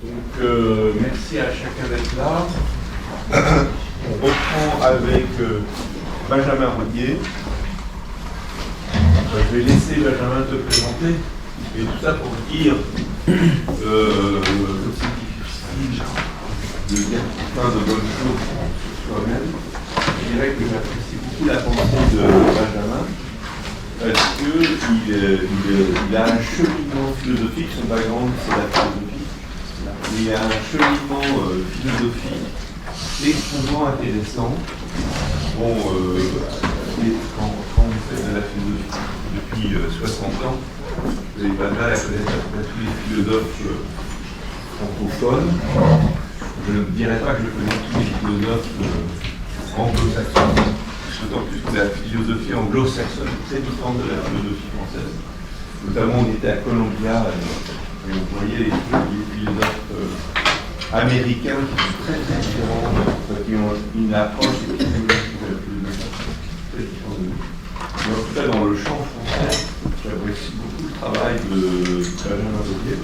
Merci à chacun d'être là. On reprend avec Benjamin Rodier. Je vais laisser Benjamin te présenter. Et tout ça pour dire que c'est difficile de dire plein de bonnes choses sur soi-même. Je dirais que j'apprécie beaucoup la pensée de Benjamin parce qu'il a un cheminement philosophique. Son background, c'est la philosophie. Il y a un cheminement philosophique extrêmement intéressant. Bon, quand vous faites de la philosophie depuis 60 ans, vous n'avez pas de mal à connaître tous les philosophes francophones. Je ne dirais pas que je connais tous les philosophes anglo-saxons, d'autant plus que la philosophie anglo-saxonne est très différente de la philosophie française. Notamment, on était à Columbia et on voyait les philosophes américains qui sont très très différents, qui ont une approche épistémologique de la philosophie très différente de nous. Mais en tout cas, dans le champ français, j'apprécie beaucoup le travail de Benjamin Rodier.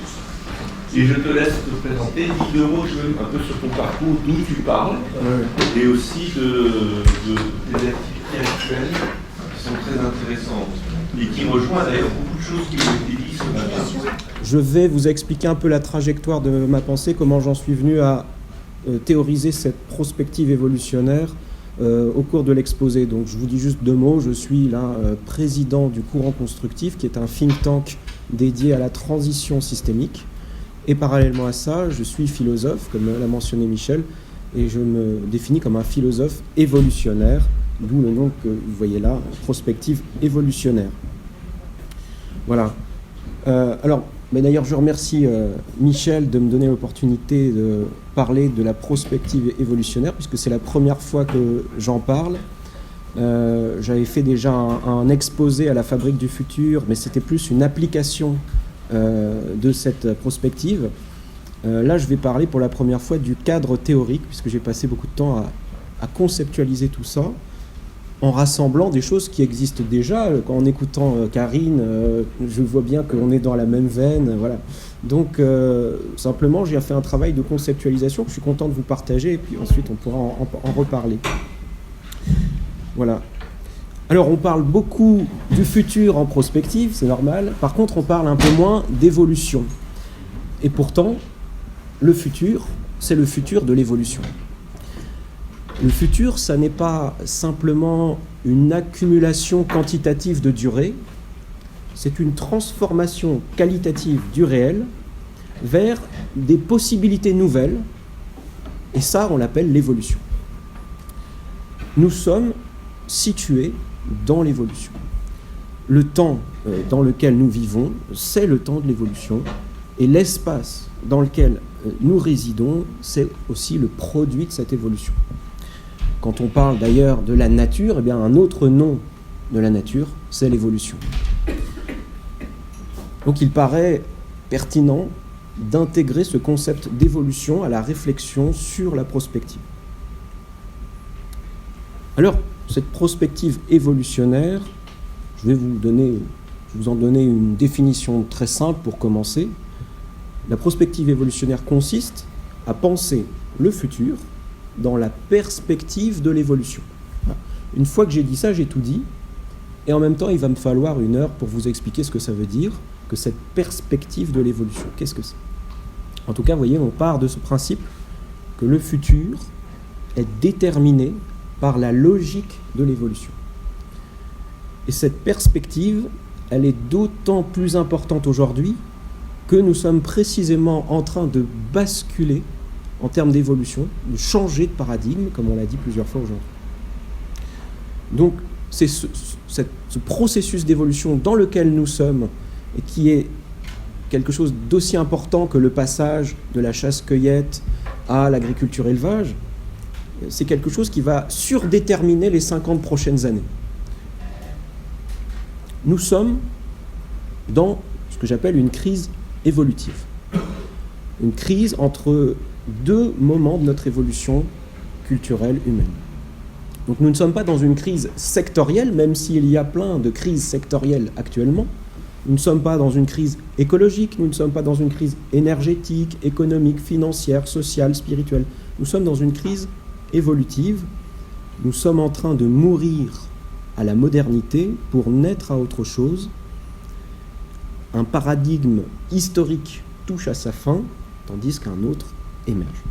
Et je te laisse te présenter, dis deux mots un peu sur ton parcours, d'où tu parles, et aussi de tes activités actuelles qui sont très intéressantes et qui rejoignent d'ailleurs beaucoup de choses qui ont été dites ce matin. Je vais vous expliquer un peu la trajectoire de ma pensée, comment j'en suis venu à théoriser cette prospective évolutionnaire au cours de l'exposé. Donc je vous dis juste deux mots, je suis là président du Courant Constructif, qui est un think tank dédié à la transition systémique. Et parallèlement à ça, je suis philosophe, comme l'a mentionné Michel, et je me définis comme un philosophe évolutionnaire, d'où le nom que vous voyez là, prospective évolutionnaire. Voilà. Mais d'ailleurs, je remercie Michel de me donner l'opportunité de parler de la prospective évolutionnaire, puisque c'est la première fois que j'en parle. J'avais fait déjà un exposé à la Fabrique du Futur, mais c'était plus une application de cette prospective. Là, je vais parler pour la première fois du cadre théorique, puisque j'ai passé beaucoup de temps à conceptualiser tout ça, en rassemblant des choses qui existent déjà. En écoutant Karine, je vois bien qu'on est dans la même veine. Voilà. Donc, simplement, j'ai fait un travail de conceptualisation que je suis content de vous partager, et puis ensuite, on pourra en reparler. Voilà. Alors, on parle beaucoup du futur en prospective, c'est normal. Par contre, on parle un peu moins d'évolution. Et pourtant, le futur, c'est le futur de l'évolution. Le futur, ça n'est pas simplement une accumulation quantitative de durée, c'est une transformation qualitative du réel vers des possibilités nouvelles, et ça, on l'appelle l'évolution. Nous sommes situés dans l'évolution. Le temps dans lequel nous vivons, c'est le temps de l'évolution, et l'espace dans lequel nous résidons, c'est aussi le produit de cette évolution. Quand on parle d'ailleurs de la nature, eh bien un autre nom de la nature, c'est l'évolution. Donc il paraît pertinent d'intégrer ce concept d'évolution à la réflexion sur la prospective. Alors, cette prospective évolutionnaire, je vais vous en donner une définition très simple pour commencer. La prospective évolutionnaire consiste à penser le futur dans la perspective de l'évolution. Une fois que j'ai dit ça, j'ai tout dit. Et en même temps, il va me falloir 1 heure pour vous expliquer ce que ça veut dire, que cette perspective de l'évolution. Qu'est-ce que c'est ? En tout cas, vous voyez, on part de ce principe que le futur est déterminé par la logique de l'évolution. Et cette perspective, elle est d'autant plus importante aujourd'hui que nous sommes précisément en train de basculer en termes d'évolution, de changer de paradigme, comme on l'a dit plusieurs fois aujourd'hui. Donc, c'est ce processus d'évolution dans lequel nous sommes, et qui est quelque chose d'aussi important que le passage de la chasse-cueillette à l'agriculture-élevage, c'est quelque chose qui va surdéterminer les 50 prochaines années. Nous sommes dans ce que j'appelle une crise évolutive. Une crise entre 2 moments de notre évolution culturelle humaine. Donc nous ne sommes pas dans une crise sectorielle, même s'il y a plein de crises sectorielles actuellement, Nous ne sommes pas dans une crise écologique, nous ne sommes pas dans une crise énergétique, économique, financière, sociale, spirituelle. Nous sommes dans une crise évolutive. Nous sommes en train de mourir à la modernité pour naître à autre chose. Un paradigme historique touche à sa fin, tandis qu'un autre émerge.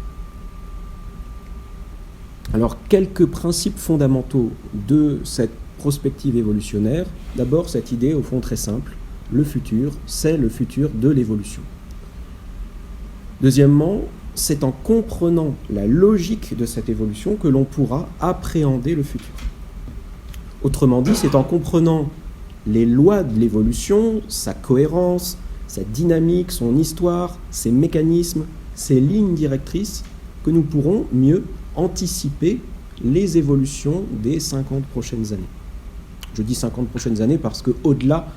Alors, quelques principes fondamentaux de cette prospective évolutionnaire. D'abord, cette idée, au fond, très simple. Le futur, c'est le futur de l'évolution. Deuxièmement, c'est en comprenant la logique de cette évolution que l'on pourra appréhender le futur. Autrement dit, c'est en comprenant les lois de l'évolution, sa cohérence, sa dynamique, son histoire, ses mécanismes, ses lignes directrices, que nous pourrons mieux anticiper les évolutions des 50 prochaines années. Je dis 50 prochaines années parce qu'au-delà,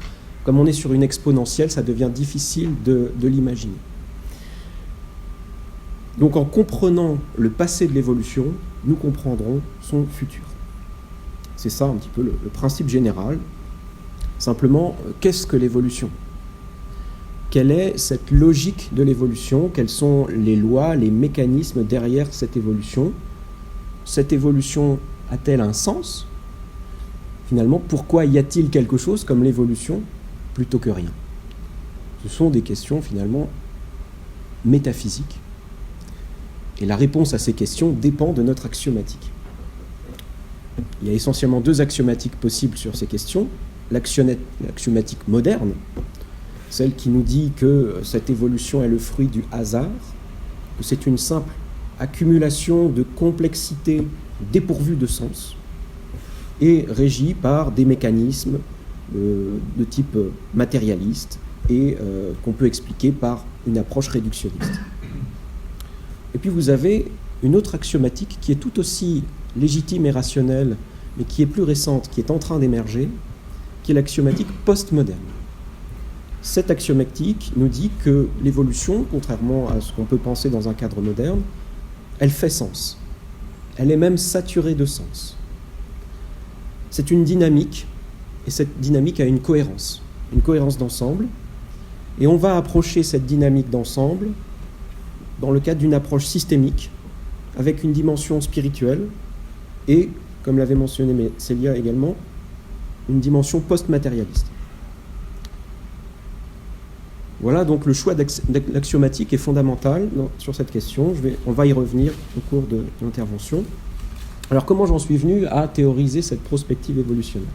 comme on est sur une exponentielle, ça devient difficile de l'imaginer. Donc en comprenant le passé de l'évolution, nous comprendrons son futur. C'est ça un petit peu le principe général. Simplement, qu'est-ce que l'évolution ? Quelle est cette logique de l'évolution ? Quelles sont les lois, les mécanismes derrière cette évolution ? Cette évolution a-t-elle un sens ? Finalement, pourquoi y a-t-il quelque chose comme l'évolution plutôt que rien ? Ce sont des questions finalement métaphysiques. Et la réponse à ces questions dépend de notre axiomatique. Il y a essentiellement deux axiomatiques possibles sur ces questions. L'axiomatique moderne, celle qui nous dit que cette évolution est le fruit du hasard, que c'est une simple accumulation de complexité dépourvue de sens et régie par des mécanismes de type matérialiste et qu'on peut expliquer par une approche réductionniste. Et puis vous avez une autre axiomatique qui est tout aussi légitime et rationnelle, mais qui est plus récente, qui est en train d'émerger, qui est l'axiomatique postmoderne. Cette axiomatique nous dit que l'évolution, contrairement à ce qu'on peut penser dans un cadre moderne, elle fait sens. Elle est même saturée de sens. C'est une dynamique, et cette dynamique a une cohérence d'ensemble, et on va approcher cette dynamique d'ensemble dans le cadre d'une approche systémique, avec une dimension spirituelle, et, comme l'avait mentionné Célia également, une dimension post-matérialiste. Voilà, donc le choix d'axiomatique est fondamental sur cette question. On va y revenir au cours de l'intervention. Alors, comment j'en suis venu à théoriser cette prospective évolutionnaire ?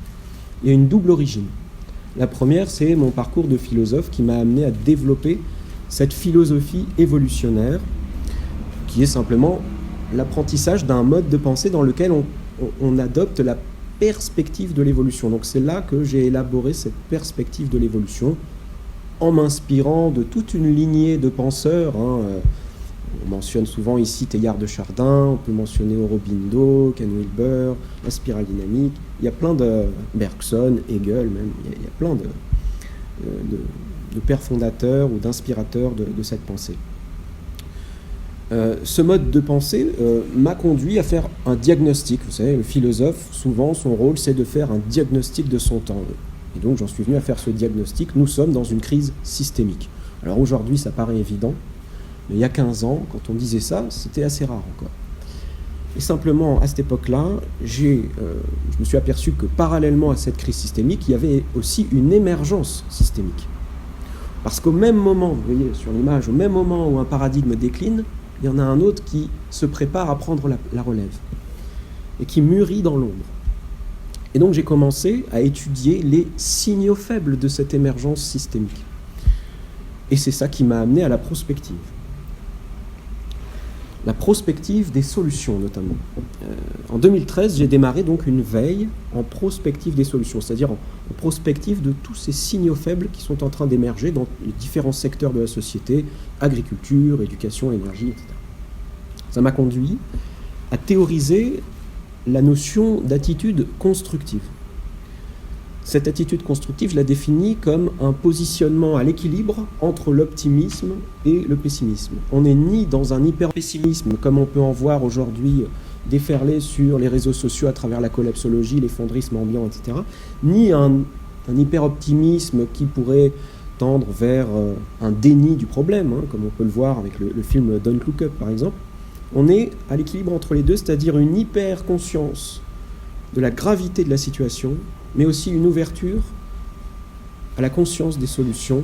Il y a une double origine. La première, c'est mon parcours de philosophe qui m'a amené à développer cette philosophie évolutionnaire, qui est simplement l'apprentissage d'un mode de pensée dans lequel on adopte la perspective de l'évolution. Donc c'est là que j'ai élaboré cette perspective de l'évolution, en m'inspirant de toute une lignée de penseurs. On mentionne souvent ici Teilhard de Chardin, on peut mentionner Aurobindo, Ken Wilber, la spirale dynamique. Il y a plein de Bergson, Hegel même, il y a plein de pères fondateurs ou d'inspirateurs de cette pensée. Ce mode de pensée m'a conduit à faire un diagnostic. Vous savez, le philosophe, souvent, son rôle, c'est de faire un diagnostic de son temps. Et donc, j'en suis venu à faire ce diagnostic. Nous sommes dans une crise systémique. Alors aujourd'hui, ça paraît évident, mais il y a 15 ans, quand on disait ça, c'était assez rare encore. Et simplement, à cette époque-là, je me suis aperçu que parallèlement à cette crise systémique, il y avait aussi une émergence systémique. Parce qu'au même moment, vous voyez sur l'image, au même moment où un paradigme décline, il y en a un autre qui se prépare à prendre la relève et qui mûrit dans l'ombre. Et donc j'ai commencé à étudier les signaux faibles de cette émergence systémique. Et c'est ça qui m'a amené à la prospective. La prospective des solutions, notamment. En 2013, j'ai démarré donc une veille en prospective des solutions, c'est-à-dire en prospective de tous ces signaux faibles qui sont en train d'émerger dans les différents secteurs de la société, agriculture, éducation, énergie, etc. Ça m'a conduit à théoriser la notion d'attitude constructive. Cette attitude constructive, je la définis comme un positionnement à l'équilibre entre l'optimisme et le pessimisme. On n'est ni dans un hyper-pessimisme, comme on peut en voir aujourd'hui déferler sur les réseaux sociaux à travers la collapsologie, l'effondrisme ambiant, etc., ni un un hyper-optimisme qui pourrait tendre vers un déni du problème, hein, comme on peut le voir avec le film Don't Look Up par exemple. On est à l'équilibre entre les deux, c'est-à-dire une hyper-conscience de la gravité de la situation, mais aussi une ouverture à la conscience des solutions.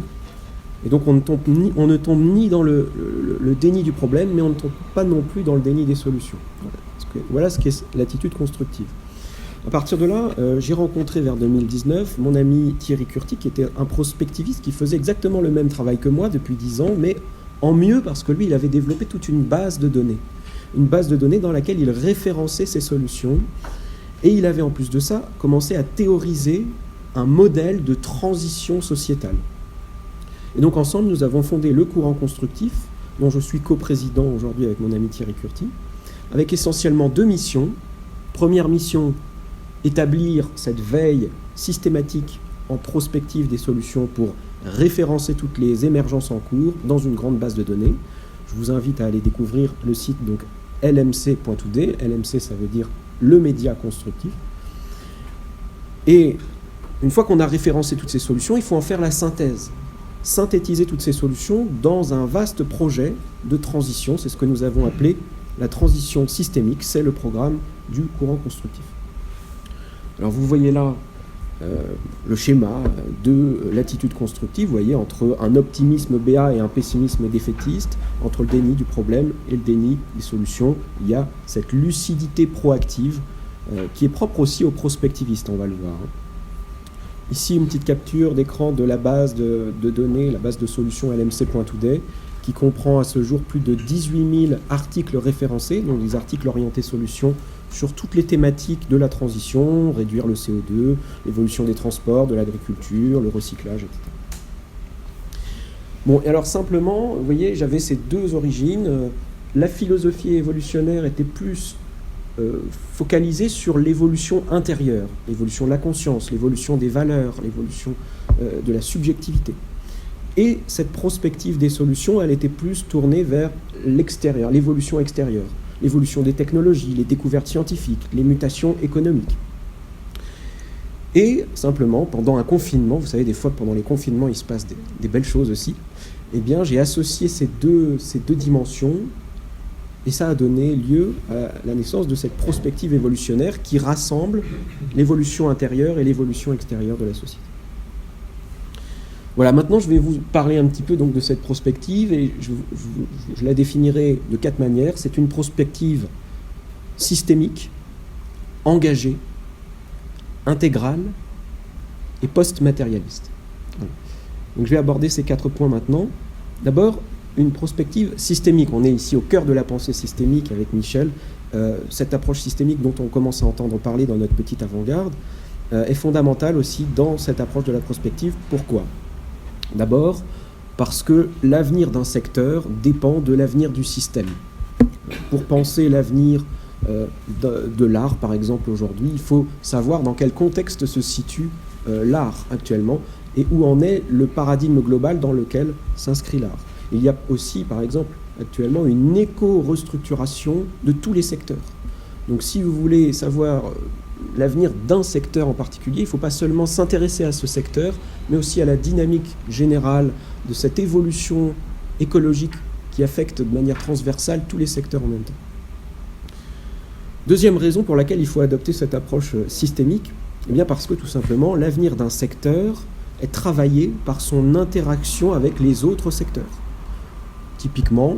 Et donc on ne tombe ni dans le déni du problème, mais on ne tombe pas non plus dans le déni des solutions. Voilà ce qu'est l'attitude constructive. À partir de là, j'ai rencontré vers 2019 mon ami Thierry Curti, qui était un prospectiviste qui faisait exactement le même travail que moi depuis 10 ans, mais en mieux parce que lui, il avait développé toute une base de données. Une base de données dans laquelle il référençait ses solutions. Et il avait en plus de ça commencé à théoriser un modèle de transition sociétale. Et donc ensemble, nous avons fondé le courant constructif, dont je suis coprésident aujourd'hui avec mon ami Thierry Curti, avec essentiellement 2 missions. Première mission, établir cette veille systématique en prospective des solutions pour référencer toutes les émergences en cours dans une grande base de données. Je vous invite à aller découvrir le site donc lmc.today. LMC, ça veut dire le média constructif. Et une fois qu'on a référencé toutes ces solutions, il faut en faire la synthèse. Synthétiser toutes ces solutions dans un vaste projet de transition. C'est ce que nous avons appelé la transition systémique. C'est le programme du courant constructif. Alors vous voyez là le schéma de l'attitude constructive, vous voyez, entre un optimisme béat et un pessimisme défaitiste, entre le déni du problème et le déni des solutions, il y a cette lucidité proactive qui est propre aussi aux prospectivistes, on va le voir. Ici, une petite capture d'écran de la base de données, la base de solutions LMC.today, qui comprend à ce jour plus de 18 000 articles référencés, donc des articles orientés solutions sur toutes les thématiques de la transition, réduire le CO2, l'évolution des transports, de l'agriculture, le recyclage, etc. Bon, et alors simplement, vous voyez, j'avais ces 2 origines. La philosophie évolutionnaire était plus focalisée sur l'évolution intérieure, l'évolution de la conscience, l'évolution des valeurs, l'évolution de la subjectivité. Et cette prospective des solutions, elle était plus tournée vers l'extérieur, l'évolution extérieure. L'évolution des technologies, les découvertes scientifiques, les mutations économiques. Et simplement, pendant un confinement, vous savez, des fois pendant les confinements, il se passe des belles choses aussi, eh bien j'ai associé ces deux dimensions, et ça a donné lieu à la naissance de cette prospective évolutionnaire qui rassemble l'évolution intérieure et l'évolution extérieure de la société. Voilà, maintenant je vais vous parler un petit peu donc de cette prospective et je la définirai de 4 manières. C'est une prospective systémique, engagée, intégrale et post-matérialiste. Voilà. Donc je vais aborder ces 4 points maintenant. D'abord, une prospective systémique. On est ici au cœur de la pensée systémique avec Michel. Cette approche systémique dont on commence à entendre parler dans notre petite avant-garde est fondamentale aussi dans cette approche de la prospective. Pourquoi ? D'abord, parce que l'avenir d'un secteur dépend de l'avenir du système. Pour penser l'avenir de l'art, par exemple, aujourd'hui, il faut savoir dans quel contexte se situe l'art actuellement et où en est le paradigme global dans lequel s'inscrit l'art. Il y a aussi, par exemple, actuellement une éco-restructuration de tous les secteurs. Donc si vous voulez savoir l'avenir d'un secteur en particulier, il ne faut pas seulement s'intéresser à ce secteur, mais aussi à la dynamique générale de cette évolution écologique qui affecte de manière transversale tous les secteurs en même temps. Deuxième raison pour laquelle il faut adopter cette approche systémique, eh bien parce que tout simplement l'avenir d'un secteur est travaillé par son interaction avec les autres secteurs. Typiquement,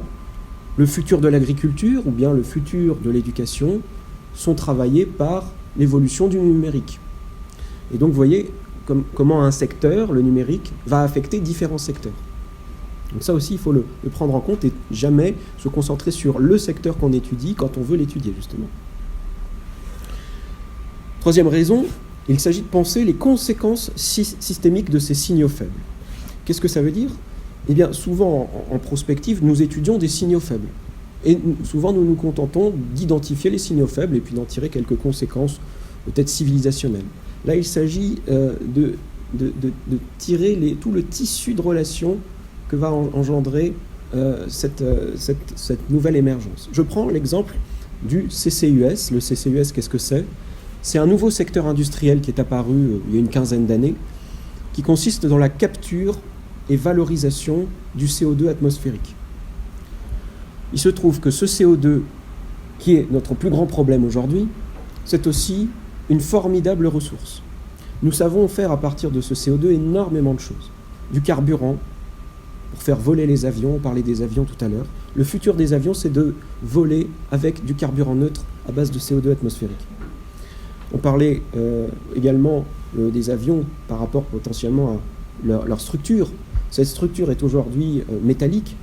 le futur de l'agriculture ou bien le futur de l'éducation sont travaillés par l'évolution du numérique. Et donc vous voyez comment un secteur, le numérique, va affecter différents secteurs. Donc ça aussi, il faut le prendre en compte et jamais se concentrer sur le secteur qu'on étudie quand on veut l'étudier, justement. Troisième raison, il s'agit de penser les conséquences systémiques de ces signaux faibles. Qu'est-ce que ça veut dire ? Eh bien, souvent, en prospective, nous étudions des signaux faibles. Et souvent, nous nous contentons d'identifier les signaux faibles et puis d'en tirer quelques conséquences, peut-être civilisationnelles. Là, il s'agit de tirer tout le tissu de relations que va engendrer cette nouvelle émergence. Je prends l'exemple du CCUS. Le CCUS, qu'est-ce que c'est ? C'est un nouveau secteur industriel qui est apparu il y a une quinzaine d'années qui consiste dans la capture et valorisation du CO2 atmosphérique. Il se trouve que ce CO2, qui est notre plus grand problème aujourd'hui, c'est aussi une formidable ressource. Nous savons faire à partir de ce CO2 énormément de choses. Du carburant, pour faire voler les avions, on parlait des avions tout à l'heure. Le futur des avions, c'est de voler avec du carburant neutre à base de CO2 atmosphérique. On parlait également des avions par rapport potentiellement à leur structure. Cette structure est aujourd'hui métallique.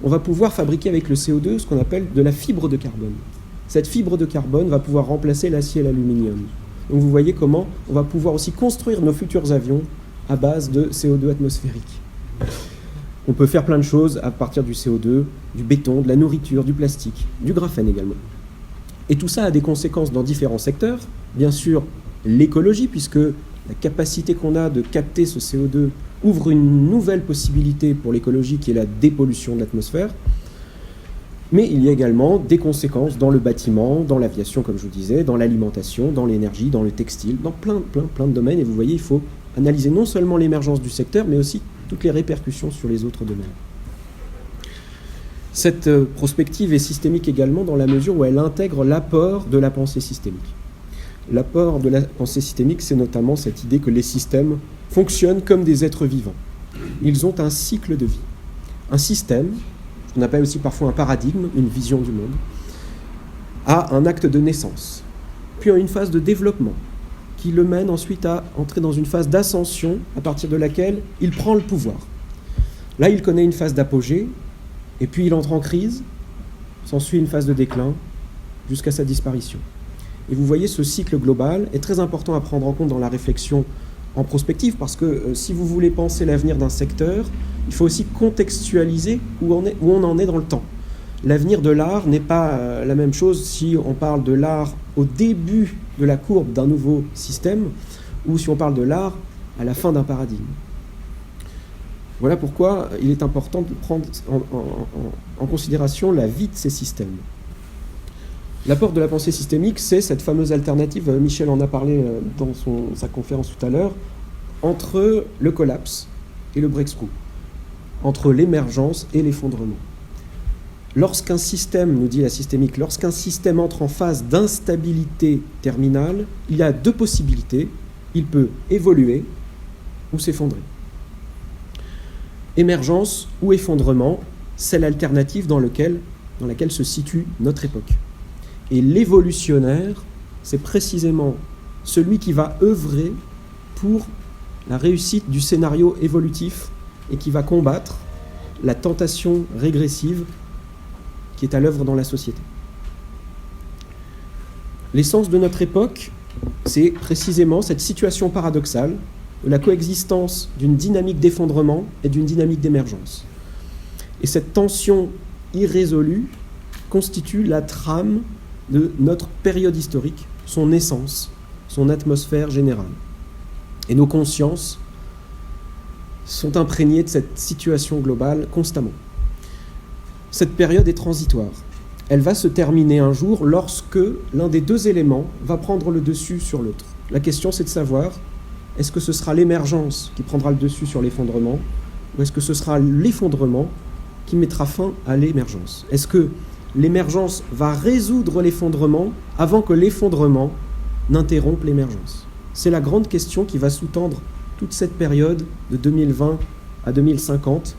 On va pouvoir fabriquer avec le CO2 ce qu'on appelle de la fibre de carbone. Cette fibre de carbone va pouvoir remplacer l'acier et l'aluminium. Donc vous voyez comment on va pouvoir aussi construire nos futurs avions à base de CO2 atmosphérique. On peut faire plein de choses à partir du CO2, du béton, de la nourriture, du plastique, du graphène également. Et tout ça a des conséquences dans différents secteurs. Bien sûr, l'écologie, puisque la capacité qu'on a de capter ce CO2 ouvre une nouvelle possibilité pour l'écologie qui est la dépollution de l'atmosphère. Mais il y a également des conséquences dans le bâtiment, dans l'aviation, comme je vous disais, dans l'alimentation, dans l'énergie, dans le textile, dans plein de domaines. Et vous voyez, il faut analyser non seulement l'émergence du secteur, mais aussi toutes les répercussions sur les autres domaines. Cette prospective est systémique également dans la mesure où elle intègre l'apport de la pensée systémique. L'apport de la pensée systémique, c'est notamment cette idée que les systèmes fonctionnent comme des êtres vivants. Ils ont un cycle de vie. Un système, qu'on appelle aussi parfois un paradigme, une vision du monde, a un acte de naissance, puis une phase de développement, qui le mène ensuite à entrer dans une phase d'ascension, à partir de laquelle il prend le pouvoir. Là, il connaît une phase d'apogée, et puis il entre en crise, s'ensuit une phase de déclin, jusqu'à sa disparition. Et vous voyez, ce cycle global est très important à prendre en compte dans la réflexion en prospective, parce que si vous voulez penser l'avenir d'un secteur, il faut aussi contextualiser où on en est dans le temps. L'avenir de l'art n'est pas la même chose si on parle de l'art au début de la courbe d'un nouveau système ou si on parle de l'art à la fin d'un paradigme. Voilà pourquoi il est important de prendre en considération la vie de ces systèmes. L'apport de la pensée systémique, c'est cette fameuse alternative, Michel en a parlé dans sa conférence tout à l'heure, entre le collapse et le breakthrough, entre l'émergence et l'effondrement. Lorsqu'un système, nous dit la systémique, lorsqu'un système entre en phase d'instabilité terminale, il y a deux possibilités, il peut évoluer ou s'effondrer. Émergence ou effondrement, c'est l'alternative dans laquelle se situe notre époque. Et l'évolutionnaire, c'est précisément celui qui va œuvrer pour la réussite du scénario évolutif et qui va combattre la tentation régressive qui est à l'œuvre dans la société. L'essence de notre époque, c'est précisément cette situation paradoxale de la coexistence d'une dynamique d'effondrement et d'une dynamique d'émergence. Et cette tension irrésolue constitue la trame de notre période historique, son essence, son atmosphère générale. Et nos consciences sont imprégnées de cette situation globale constamment. Cette période est transitoire. Elle va se terminer un jour lorsque l'un des deux éléments va prendre le dessus sur l'autre. La question, c'est de savoir, est-ce que ce sera l'émergence qui prendra le dessus sur l'effondrement, ou est-ce que ce sera l'effondrement qui mettra fin à l'émergence ? Est-ce que l'émergence va résoudre l'effondrement avant que l'effondrement n'interrompe l'émergence ? C'est la grande question qui va sous-tendre toute cette période de 2020 à 2050.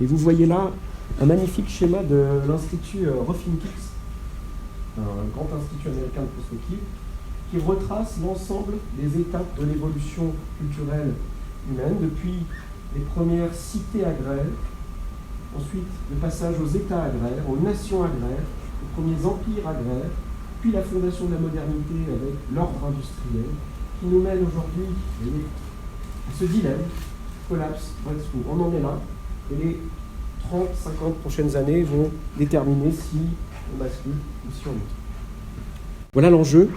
Et vous voyez là un magnifique schéma de l'Institut Rothschild, un grand institut américain de prospective, qui retrace l'ensemble des étapes de l'évolution culturelle humaine, depuis les premières cités agraires, ensuite le passage aux États agraires, aux nations agraires, aux premiers empires agraires, puis la fondation de la modernité avec l'ordre industriel, qui nous mène aujourd'hui à ce dilemme, collapse, breakthrough. On en est là, et les 30-50 prochaines années vont déterminer si on bascule ou si on monte. Voilà l'enjeu.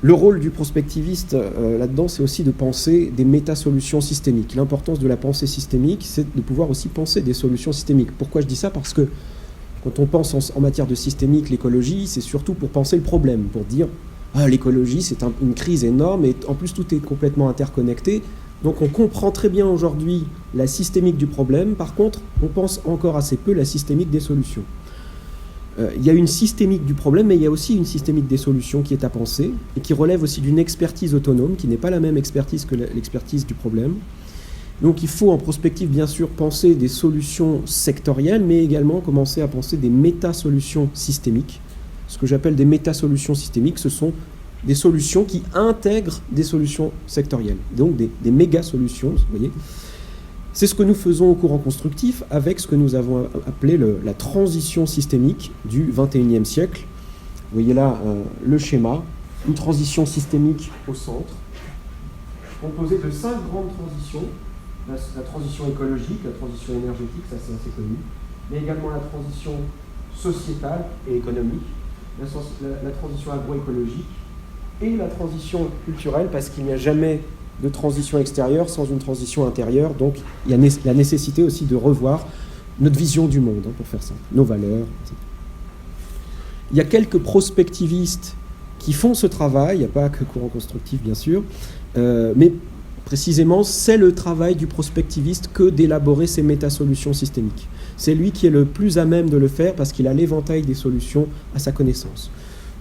Le rôle du prospectiviste là-dedans, c'est aussi de penser des méta-solutions systémiques. L'importance de la pensée systémique, c'est de pouvoir aussi penser des solutions systémiques. Pourquoi je dis ça ? Parce que quand on pense en matière de systémique, l'écologie, c'est surtout pour penser le problème, pour dire « l'écologie, c'est une crise énorme, et en plus tout est complètement interconnecté. Donc on comprend très bien aujourd'hui la systémique du problème, par contre on pense encore assez peu la systémique des solutions. Il y a une systémique du problème, mais il y a aussi une systémique des solutions qui est à penser, et qui relève aussi d'une expertise autonome, qui n'est pas la même expertise que l'expertise du problème. Donc il faut en prospective bien sûr penser des solutions sectorielles, mais également commencer à penser des méta-solutions systémiques. Ce que j'appelle des méta-solutions systémiques, ce sont des solutions qui intègrent des solutions sectorielles, donc des méga-solutions, vous voyez. C'est ce que nous faisons au courant constructif avec ce que nous avons appelé la transition systémique du XXIe siècle. Vous voyez là le schéma, une transition systémique au centre, composée de 5 grandes transitions. La transition écologique, la transition énergétique, ça c'est assez connu, mais également la transition sociétale et économique, la transition agroécologique et la transition culturelle, parce qu'il n'y a jamais de transition extérieure sans une transition intérieure, donc il y a la nécessité aussi de revoir notre vision du monde, pour faire ça, nos valeurs, etc. Il y a quelques prospectivistes qui font ce travail, il n'y a pas que courant constructif bien sûr, mais précisément c'est le travail du prospectiviste que d'élaborer ces métasolutions systémiques. C'est lui qui est le plus à même de le faire parce qu'il a l'éventail des solutions à sa connaissance.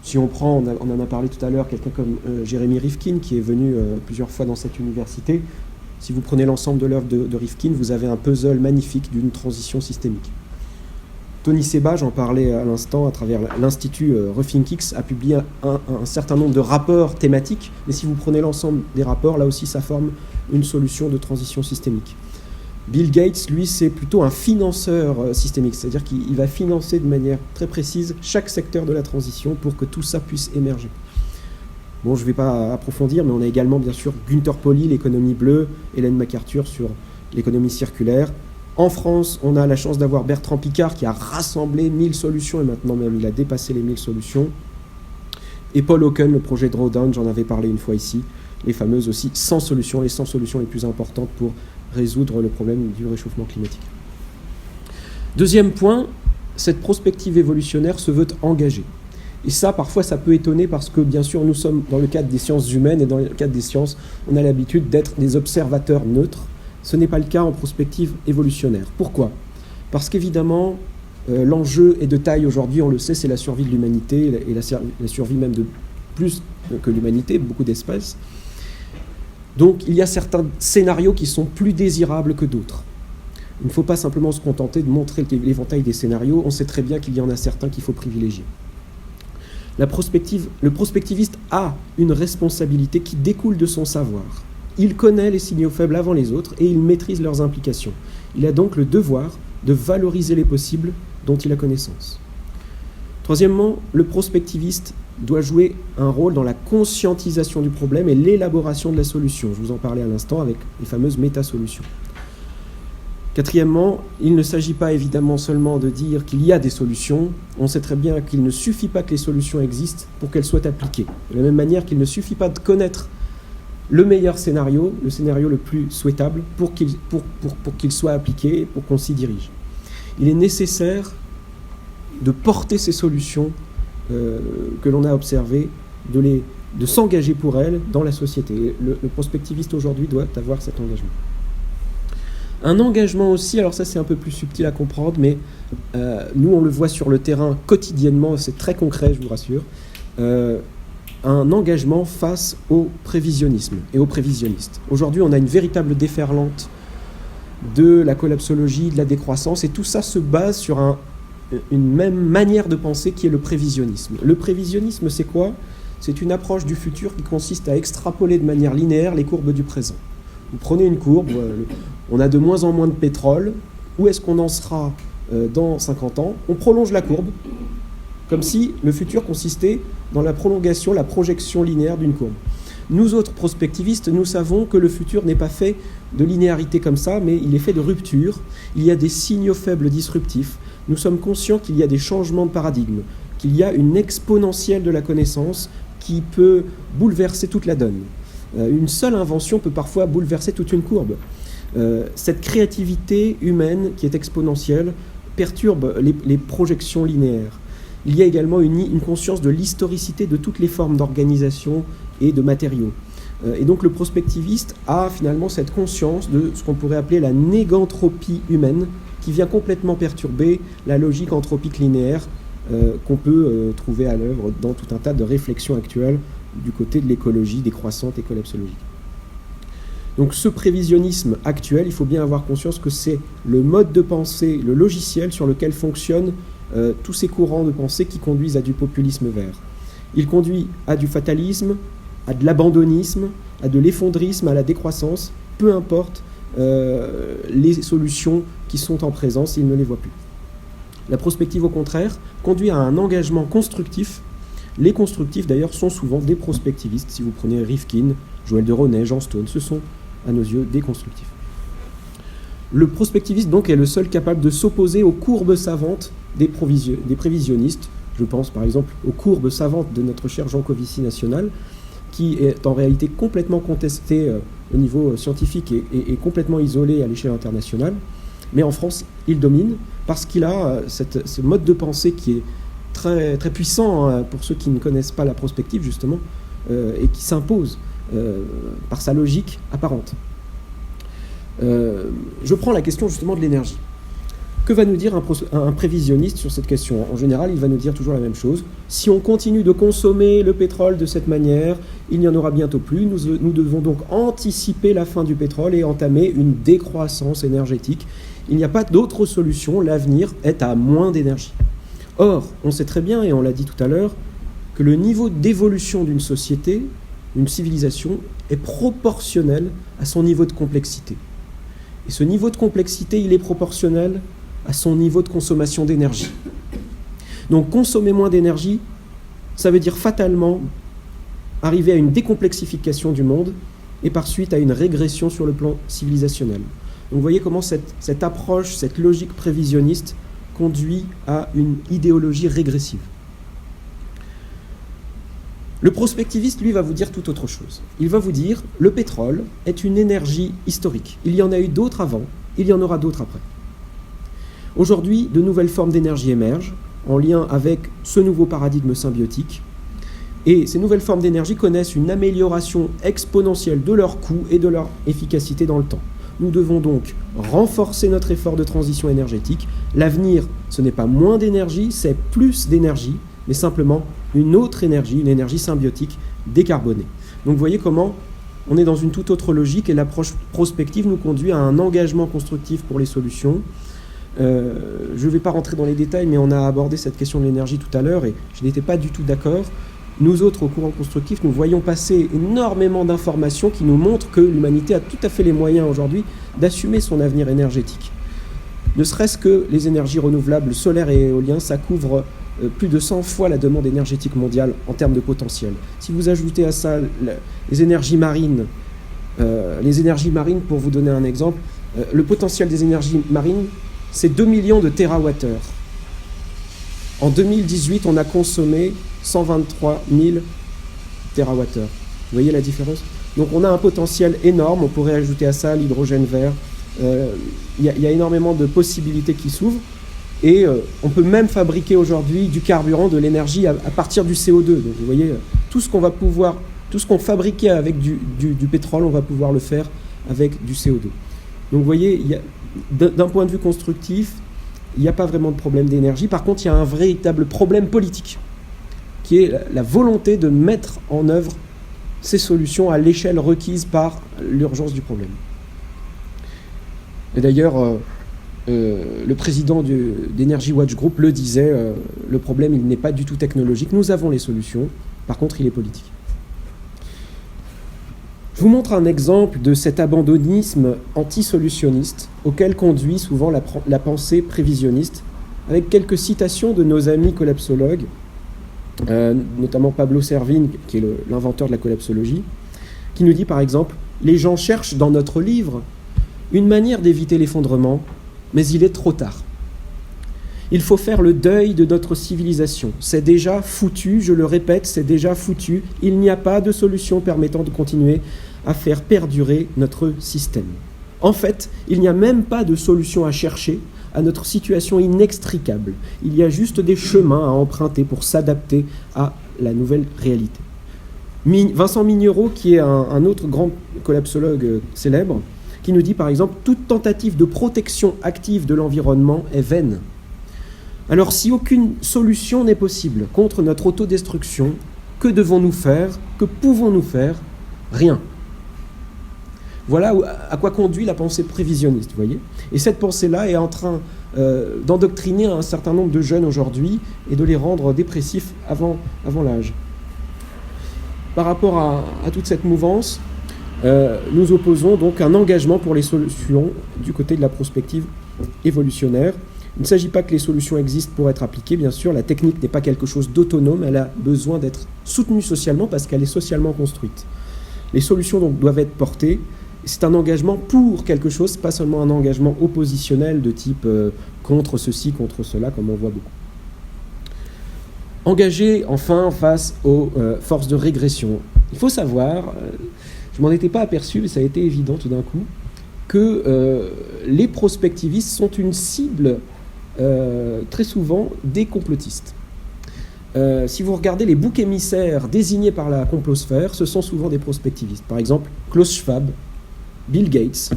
Si on prend, on en a parlé tout à l'heure, quelqu'un comme Jeremy Rifkin, qui est venu plusieurs fois dans cette université, si vous prenez l'ensemble de l'œuvre de Rifkin, vous avez un puzzle magnifique d'une transition systémique. Tony Seba, j'en parlais à l'instant, à travers l'Institut RethinkX, a publié un certain nombre de rapports thématiques, mais si vous prenez l'ensemble des rapports, là aussi ça forme une solution de transition systémique. Bill Gates, lui, c'est plutôt un financeur systémique, c'est-à-dire qu'il va financer de manière très précise chaque secteur de la transition pour que tout ça puisse émerger. Bon, je ne vais pas approfondir, mais on a également, bien sûr, Günther Pauly, l'économie bleue, Hélène MacArthur sur l'économie circulaire. En France, on a la chance d'avoir Bertrand Piccard qui a rassemblé 1000 solutions, et maintenant même il a dépassé les 1000 solutions. Et Paul Hawken, le projet Drawdown, j'en avais parlé une fois ici, les fameuses aussi 100 solutions, les 100 solutions les plus importantes pour résoudre le problème du réchauffement climatique. Deuxième point, cette prospective évolutionnaire se veut engagée. Et ça, parfois, ça peut étonner parce que, bien sûr, nous sommes dans le cadre des sciences humaines et dans le cadre des sciences, on a l'habitude d'être des observateurs neutres. Ce n'est pas le cas en prospective évolutionnaire. Pourquoi ? Parce qu'évidemment, l'enjeu est de taille aujourd'hui, on le sait, c'est la survie de l'humanité et la survie même de plus que l'humanité, beaucoup d'espèces. Donc il y a certains scénarios qui sont plus désirables que d'autres. Il ne faut pas simplement se contenter de montrer l'éventail des scénarios, on sait très bien qu'il y en a certains qu'il faut privilégier. Le prospectiviste a une responsabilité qui découle de son savoir. Il connaît les signaux faibles avant les autres et il maîtrise leurs implications. Il a donc le devoir de valoriser les possibles dont il a connaissance. Troisièmement, le prospectiviste doit jouer un rôle dans la conscientisation du problème et l'élaboration de la solution. Je vous en parlais à l'instant avec les fameuses méta-solutions. Quatrièmement, il ne s'agit pas évidemment seulement de dire qu'il y a des solutions. On sait très bien qu'il ne suffit pas que les solutions existent pour qu'elles soient appliquées. De la même manière qu'il ne suffit pas de connaître le meilleur scénario, le scénario le plus souhaitable pour qu'il soit appliqué, pour qu'on s'y dirige. Il est nécessaire de porter ces solutions que l'on a observées, de s'engager pour elles dans la société. Le prospectiviste aujourd'hui doit avoir cet engagement. Un engagement aussi, alors ça c'est un peu plus subtil à comprendre, mais nous on le voit sur le terrain quotidiennement, c'est très concret, je vous rassure, un engagement face au prévisionnisme et aux prévisionnistes. Aujourd'hui on a une véritable déferlante de la collapsologie, de la décroissance, et tout ça se base sur une même manière de penser qui est le prévisionnisme. Le prévisionnisme, c'est quoi ? C'est une approche du futur qui consiste à extrapoler de manière linéaire les courbes du présent. Vous prenez une courbe, on a de moins en moins de pétrole, où est-ce qu'on en sera dans 50 ans ? On prolonge la courbe, comme si le futur consistait dans la prolongation, la projection linéaire d'une courbe. Nous autres prospectivistes, nous savons que le futur n'est pas fait de linéarité comme ça, mais il est fait de rupture. Il y a des signaux faibles disruptifs. Nous sommes conscients qu'il y a des changements de paradigme, qu'il y a une exponentielle de la connaissance qui peut bouleverser toute la donne. Une seule invention peut parfois bouleverser toute une courbe. Cette créativité humaine qui est exponentielle perturbe les projections linéaires. il y a également une conscience de l'historicité de toutes les formes d'organisation et de matériaux. Et donc le prospectiviste a finalement cette conscience de ce qu'on pourrait appeler la négantropie humaine, qui vient complètement perturber la logique anthropique linéaire qu'on peut trouver à l'œuvre dans tout un tas de réflexions actuelles du côté de l'écologie décroissante et collapsologique. Donc ce prévisionnisme actuel, il faut bien avoir conscience que c'est le mode de pensée, le logiciel sur lequel fonctionnent tous ces courants de pensée qui conduisent à du populisme vert. Il conduit à du fatalisme, à de l'abandonnisme, à de l'effondrisme, à la décroissance, peu importe les solutions qui sont en présence, il ne les voit plus. La prospective, au contraire, conduit à un engagement constructif. Les constructifs, d'ailleurs, sont souvent des prospectivistes. Si vous prenez Rifkin, Joël de Ronet, Jean Stone, ce sont, à nos yeux, des constructifs. Le prospectiviste, donc, est le seul capable de s'opposer aux courbes savantes des prévisionnistes. Je pense, par exemple, aux courbes savantes de notre cher Jean Covici national, qui est en réalité complètement contesté au niveau scientifique et complètement isolé à l'échelle internationale. Mais en France, il domine parce qu'il a ce mode de pensée qui est très, très puissant pour ceux qui ne connaissent pas la prospective, justement, et qui s'impose par sa logique apparente. Je prends la question justement de l'énergie. Que va nous dire un prévisionniste sur cette question ? En général, il va nous dire toujours la même chose. Si on continue de consommer le pétrole de cette manière, il n'y en aura bientôt plus. Nous devons donc anticiper la fin du pétrole et entamer une décroissance énergétique. Il n'y a pas d'autre solution. L'avenir est à moins d'énergie. Or, on sait très bien, et on l'a dit tout à l'heure, que le niveau d'évolution d'une société, d'une civilisation, est proportionnel à son niveau de complexité. Et ce niveau de complexité, il est proportionnel à son niveau de consommation d'énergie. Donc consommer moins d'énergie, ça veut dire fatalement arriver à une décomplexification du monde et par suite à une régression sur le plan civilisationnel. Donc vous voyez comment cette approche, cette logique prévisionniste conduit à une idéologie régressive. Le prospectiviste, lui, va vous dire tout autre chose. Il va vous dire, le pétrole est une énergie historique. Il y en a eu d'autres avant, il y en aura d'autres après. Aujourd'hui, de nouvelles formes d'énergie émergent en lien avec ce nouveau paradigme symbiotique. Et ces nouvelles formes d'énergie connaissent une amélioration exponentielle de leur coût et de leur efficacité dans le temps. Nous devons donc renforcer notre effort de transition énergétique. L'avenir, ce n'est pas moins d'énergie, c'est plus d'énergie, mais simplement une autre énergie, une énergie symbiotique décarbonée. Donc vous voyez comment on est dans une toute autre logique et l'approche prospective nous conduit à un engagement constructif pour les solutions. Je ne vais pas rentrer dans les détails, mais on a abordé cette question de l'énergie tout à l'heure et je n'étais pas du tout d'accord. Nous autres, au courant constructif, nous voyons passer énormément d'informations qui nous montrent que l'humanité a tout à fait les moyens aujourd'hui d'assumer son avenir énergétique. Ne serait-ce que les énergies renouvelables solaires et éoliennes, ça couvre plus de 100 fois la demande énergétique mondiale en termes de potentiel. Si vous ajoutez à ça les énergies marines, pour vous donner un exemple, le potentiel des énergies marines, c'est 2 millions de térawattheures. En 2018, on a consommé 123 000 térawattheures. Vous voyez la différence ? Donc on a un potentiel énorme, on pourrait ajouter à ça l'hydrogène vert. Il y a énormément de possibilités qui s'ouvrent. Et on peut même fabriquer aujourd'hui du carburant, de l'énergie à partir du CO2. Donc vous voyez, tout ce qu'on fabriquait avec du pétrole, on va pouvoir le faire avec du CO2. Donc vous voyez, d'un point de vue constructif, il n'y a pas vraiment de problème d'énergie. Par contre, il y a un véritable problème politique, qui est la volonté de mettre en œuvre ces solutions à l'échelle requise par l'urgence du problème. Et d'ailleurs, le président d'Energy Watch Group le disait, le problème, il n'est pas du tout technologique. Nous avons les solutions. Par contre, il est politique. Je vous montre un exemple de cet abandonnisme antisolutionniste auquel conduit souvent la pensée prévisionniste, avec quelques citations de nos amis collapsologues, notamment Pablo Servigne, qui est l'inventeur de la collapsologie, qui nous dit par exemple « Les gens cherchent dans notre livre une manière d'éviter l'effondrement, mais il est trop tard. Il faut faire le deuil de notre civilisation. C'est déjà foutu, je le répète, c'est déjà foutu. Il n'y a pas de solution permettant de continuer à faire perdurer notre système. En fait, il n'y a même pas de solution à chercher, à notre situation inextricable. Il y a juste des chemins à emprunter pour s'adapter à la nouvelle réalité. Vincent Mignereau, qui est un autre grand collapsologue célèbre, qui nous dit par exemple « Toute tentative de protection active de l'environnement est vaine ». Alors si aucune solution n'est possible contre notre autodestruction, que devons-nous faire? Que pouvons-nous faire? Rien. Voilà à quoi conduit la pensée prévisionniste, vous voyez. Et cette pensée-là est en train d'endoctriner un certain nombre de jeunes aujourd'hui et de les rendre dépressifs avant l'âge. Par rapport à toute cette mouvance, nous opposons donc un engagement pour les solutions du côté de la prospective évolutionnaire. Il ne s'agit pas que les solutions existent pour être appliquées, bien sûr. La technique n'est pas quelque chose d'autonome, elle a besoin d'être soutenue socialement parce qu'elle est socialement construite. Les solutions donc doivent être portées. C'est un engagement pour quelque chose, pas seulement un engagement oppositionnel de type contre ceci, contre cela, comme on voit beaucoup. Engagé enfin face aux forces de régression. Il faut savoir, je ne m'en étais pas aperçu, mais ça a été évident tout d'un coup, que les prospectivistes sont une cible très souvent des complotistes. Si vous regardez les boucs émissaires désignés par la complosphère, ce sont souvent des prospectivistes. Par exemple, Klaus Schwab, Bill Gates,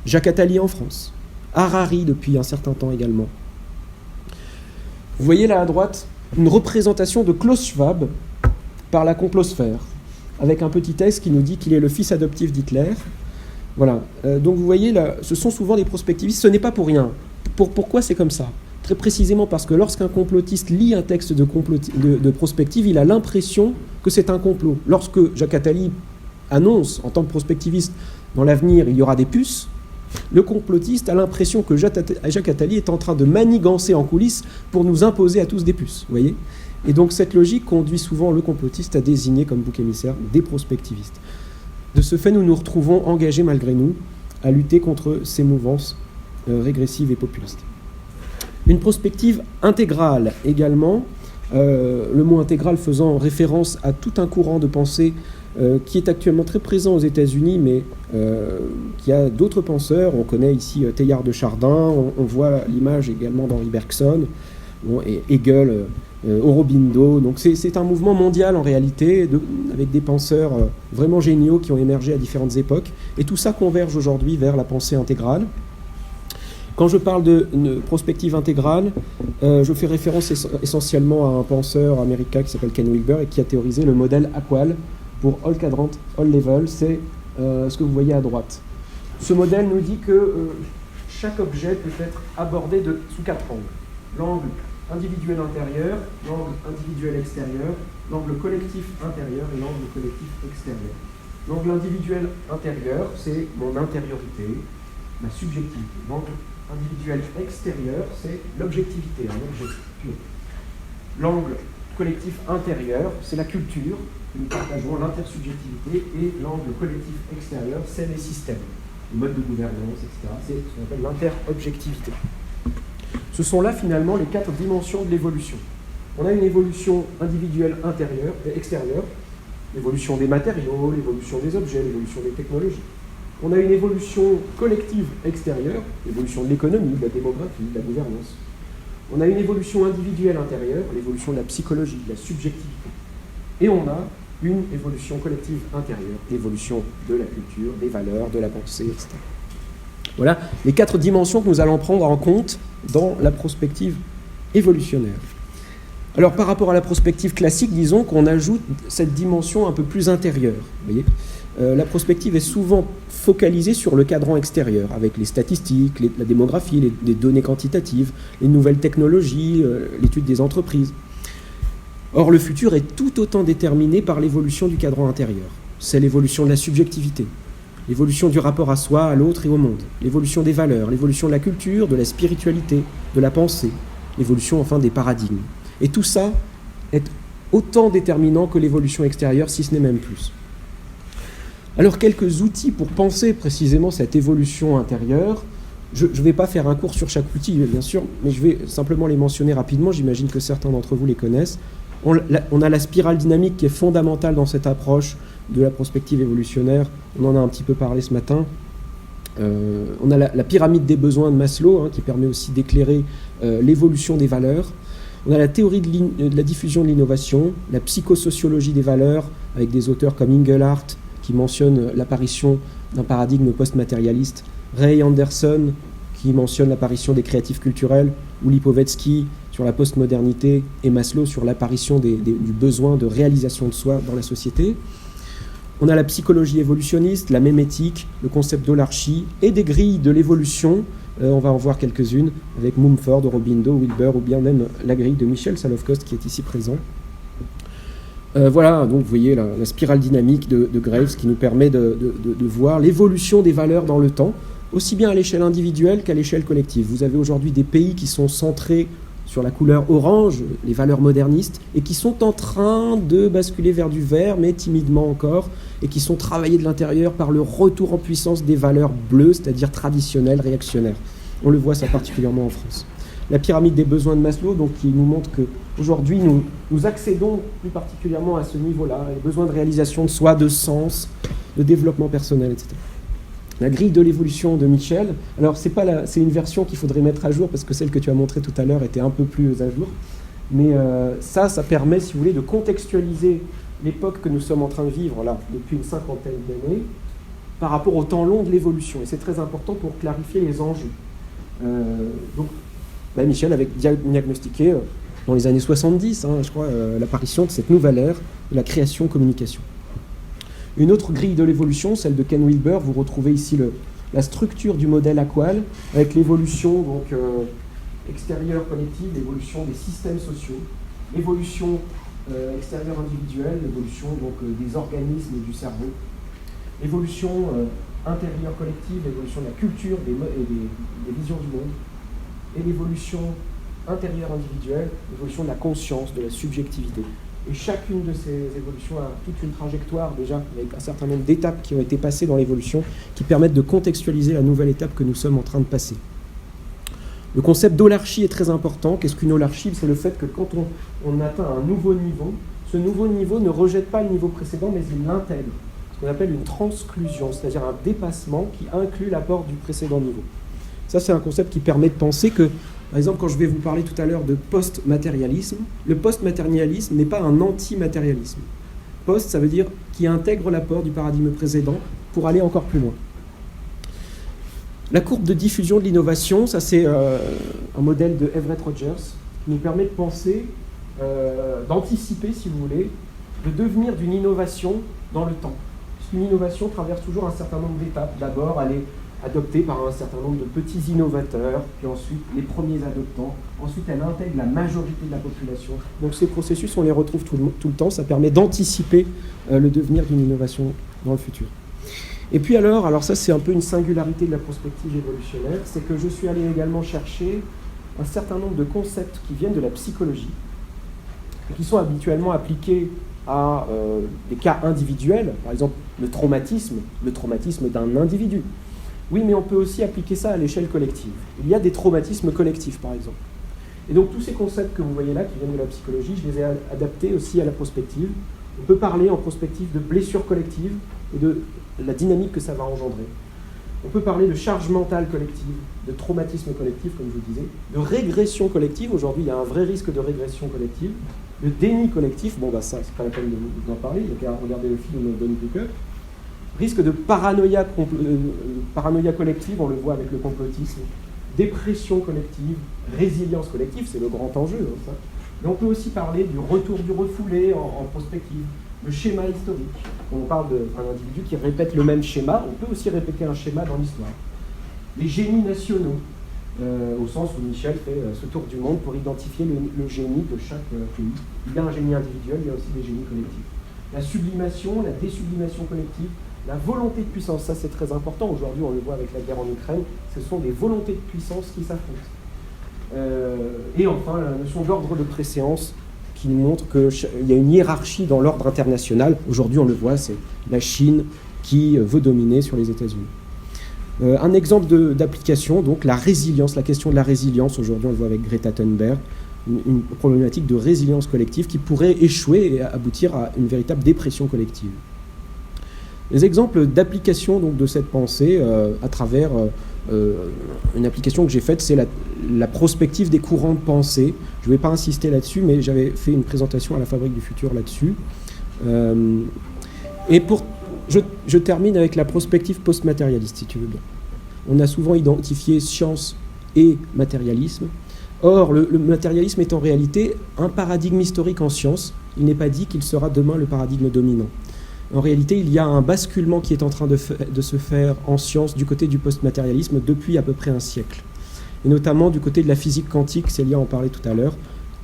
Jacques Attali en France, Harari depuis un certain temps également. Vous voyez là à droite une représentation de Klaus Schwab par la complosphère, avec un petit texte qui nous dit qu'il est le fils adoptif d'Hitler. Voilà. Donc vous voyez là, ce sont souvent des prospectivistes. Ce n'est pas pour rien. Pourquoi c'est comme ça? Très précisément parce que lorsqu'un complotiste lit un texte de prospective, il a l'impression que c'est un complot. Lorsque Jacques Attali annonce, en tant que prospectiviste, dans l'avenir, il y aura des puces, le complotiste a l'impression que Jacques Attali est en train de manigancer en coulisses pour nous imposer à tous des puces. Vous voyez ? Et donc cette logique conduit souvent le complotiste à désigner comme bouc émissaire des prospectivistes. De ce fait, nous nous retrouvons engagés malgré nous à lutter contre ces mouvances régressives et populistes. Une prospective intégrale également, le mot intégral faisant référence à tout un courant de pensée qui est actuellement très présent aux États-Unis, mais qui a d'autres penseurs. On connaît ici Teilhard de Chardin, on voit l'image également d'Henri Bergson, et Hegel, Aurobindo. Donc c'est un mouvement mondial en réalité, avec des penseurs vraiment géniaux qui ont émergé à différentes époques. Et tout ça converge aujourd'hui vers la pensée intégrale. Quand je parle de prospective intégrale, je fais référence essentiellement à un penseur américain qui s'appelle Ken Wilber et qui a théorisé le modèle AQUAL pour All Quadrant, All Level. C'est ce que vous voyez à droite. Ce modèle nous dit que chaque objet peut être abordé sous 4 angles. L'angle individuel intérieur, l'angle individuel extérieur, l'angle collectif intérieur et l'angle collectif extérieur. L'angle individuel intérieur, c'est mon intériorité, ma subjectivité. L'angle individuel extérieur, c'est l'objectivité, un objet pur. L'angle collectif intérieur, c'est la culture, nous partageons l'intersubjectivité, et l'angle collectif extérieur, c'est les systèmes, les modes de gouvernance, etc. C'est ce qu'on appelle l'interobjectivité. Ce sont là finalement les 4 dimensions de l'évolution. On a une évolution individuelle intérieure et extérieure, l'évolution des matériaux, l'évolution des objets, l'évolution des technologies. On a une évolution collective extérieure, l'évolution de l'économie, de la démographie, de la gouvernance. On a une évolution individuelle intérieure, l'évolution de la psychologie, de la subjectivité. Et on a une évolution collective intérieure, l'évolution de la culture, des valeurs, de la pensée, etc. Voilà les 4 dimensions que nous allons prendre en compte dans la prospective évolutionnaire. Alors par rapport à la prospective classique, disons qu'on ajoute cette dimension un peu plus intérieure. Vous voyez ? La prospective est souvent focalisée sur le cadran extérieur, avec les statistiques, la démographie, les données quantitatives, les nouvelles technologies, l'étude des entreprises. Or, le futur est tout autant déterminé par l'évolution du cadran intérieur. C'est l'évolution de la subjectivité, l'évolution du rapport à soi, à l'autre et au monde, l'évolution des valeurs, l'évolution de la culture, de la spiritualité, de la pensée, l'évolution enfin des paradigmes. Et tout ça est autant déterminant que l'évolution extérieure, si ce n'est même plus. Alors, quelques outils pour penser précisément cette évolution intérieure. Je ne vais pas faire un cours sur chaque outil, bien sûr, mais je vais simplement les mentionner rapidement. J'imagine que certains d'entre vous les connaissent. On a la spirale dynamique qui est fondamentale dans cette approche de la prospective évolutionnaire. On en a un petit peu parlé ce matin. On a la pyramide des besoins de Maslow, qui permet aussi d'éclairer l'évolution des valeurs. On a la théorie de la diffusion de l'innovation, la psychosociologie des valeurs, avec des auteurs comme Engelhardt, qui mentionne l'apparition d'un paradigme post-matérialiste, Ray Anderson, qui mentionne l'apparition des créatifs culturels, ou Lipovetsky sur la postmodernité, et Maslow sur l'apparition du besoin de réalisation de soi dans la société. On a la psychologie évolutionniste, la mémétique, le concept d'holarchie et des grilles de l'évolution. On va en voir quelques-unes avec Mumford, Aurobindo, Wilber ou bien même la grille de Michel Salov-Kost qui est ici présent. Voilà, donc vous voyez la spirale dynamique de Graves qui nous permet de voir l'évolution des valeurs dans le temps, aussi bien à l'échelle individuelle qu'à l'échelle collective. Vous avez aujourd'hui des pays qui sont centrés sur la couleur orange, les valeurs modernistes, et qui sont en train de basculer vers du vert, mais timidement encore, et qui sont travaillés de l'intérieur par le retour en puissance des valeurs bleues, c'est-à-dire traditionnelles, réactionnaires. On le voit ça particulièrement en France. La pyramide des besoins de Maslow, donc, qui nous montre qu'aujourd'hui, nous accédons plus particulièrement à ce niveau-là, les besoins de réalisation de soi, de sens, de développement personnel, etc. La grille de l'évolution de Michel, alors c'est une version qu'il faudrait mettre à jour parce que celle que tu as montrée tout à l'heure était un peu plus à jour, mais ça permet, si vous voulez, de contextualiser l'époque que nous sommes en train de vivre là depuis une cinquantaine d'années par rapport au temps long de l'évolution, et c'est très important pour clarifier les enjeux. Donc Michel avait diagnostiqué dans les années 70, je crois, l'apparition de cette nouvelle ère de la création-communication. Une autre grille de l'évolution, celle de Ken Wilber, vous retrouvez ici la structure du modèle Aqual, avec l'évolution extérieure collective, l'évolution des systèmes sociaux, l'évolution extérieure individuelle, l'évolution des organismes et du cerveau, l'évolution intérieure collective, l'évolution de la culture et des visions du monde, et l'évolution intérieure individuelle, l'évolution de la conscience, de la subjectivité. Et chacune de ces évolutions a toute une trajectoire déjà, avec un certain nombre d'étapes qui ont été passées dans l'évolution, qui permettent de contextualiser la nouvelle étape que nous sommes en train de passer. Le concept d'holarchie est très important. Qu'est-ce qu'une holarchie ? C'est le fait que quand on atteint un nouveau niveau, ce nouveau niveau ne rejette pas le niveau précédent, mais il l'intègre. Ce qu'on appelle une transclusion, c'est-à-dire un dépassement qui inclut l'apport du précédent niveau. Ça, c'est un concept qui permet de penser que, par exemple, quand je vais vous parler tout à l'heure de post-matérialisme, le post-matérialisme n'est pas un anti-matérialisme. Post, ça veut dire qui intègre l'apport du paradigme précédent pour aller encore plus loin. La courbe de diffusion de l'innovation, ça c'est un modèle de Everett Rogers qui nous permet de penser, d'anticiper, si vous voulez, le devenir d'une innovation dans le temps. Puisqu'une innovation traverse toujours un certain nombre d'étapes. D'abord, elle est adoptée par un certain nombre de petits innovateurs, puis ensuite les premiers adoptants. Ensuite, elle intègre la majorité de la population. Donc ces processus, on les retrouve tout le temps. Ça permet d'anticiper le devenir d'une innovation dans le futur. Et puis alors ça c'est un peu une singularité de la prospective évolutionnaire, c'est que je suis allé également chercher un certain nombre de concepts qui viennent de la psychologie, et qui sont habituellement appliqués à des cas individuels, par exemple le traumatisme d'un individu. Oui, mais on peut aussi appliquer ça à l'échelle collective. Il y a des traumatismes collectifs, par exemple. Et donc tous ces concepts que vous voyez là, qui viennent de la psychologie, je les ai adaptés aussi à la prospective. On peut parler en prospective de blessures collectives et de la dynamique que ça va engendrer. On peut parler de charge mentale collective, de traumatisme collectif, comme je vous disais, de régression collective. Aujourd'hui, il y a un vrai risque de régression collective. Le déni collectif, ça, c'est pas la peine d'en parler, il y a qu'à regarder le film Don't Look Up. Risque de paranoïa collective, on le voit avec le complotisme. Dépression collective, résilience collective, c'est le grand enjeu. Ça. Mais on peut aussi parler du retour du refoulé en prospective, le schéma historique. On parle d'un individu qui répète le même schéma, on peut aussi répéter un schéma dans l'histoire. Les génies nationaux, au sens où Michel fait ce tour du monde pour identifier le génie de chaque pays. Il y a un génie individuel, il y a aussi des génies collectifs. La sublimation, la désublimation collective, la volonté de puissance, ça c'est très important. Aujourd'hui, on le voit avec la guerre en Ukraine, ce sont des volontés de puissance qui s'affrontent. Et enfin, la notion d'ordre de préséance qui nous montre qu'il y a une hiérarchie dans l'ordre international. Aujourd'hui, on le voit, c'est la Chine qui veut dominer sur les États-Unis. Un exemple d'application, donc la résilience, la question de la résilience. Aujourd'hui, on le voit avec Greta Thunberg, une problématique de résilience collective qui pourrait échouer et aboutir à une véritable dépression collective. Les exemples d'application donc de cette pensée à travers une application que j'ai faite, c'est la prospective des courants de pensée. Je ne vais pas insister là-dessus, mais j'avais fait une présentation à la Fabrique du Futur là-dessus. Et je termine avec la prospective post-matérialiste, si tu veux bien. On a souvent identifié science et matérialisme. Or, le matérialisme est en réalité un paradigme historique en science. Il n'est pas dit qu'il sera demain le paradigme dominant. En réalité, il y a un basculement qui est en train de se faire en science du côté du post-matérialisme depuis à peu près un siècle. Et notamment du côté de la physique quantique, Célia en parlait tout à l'heure.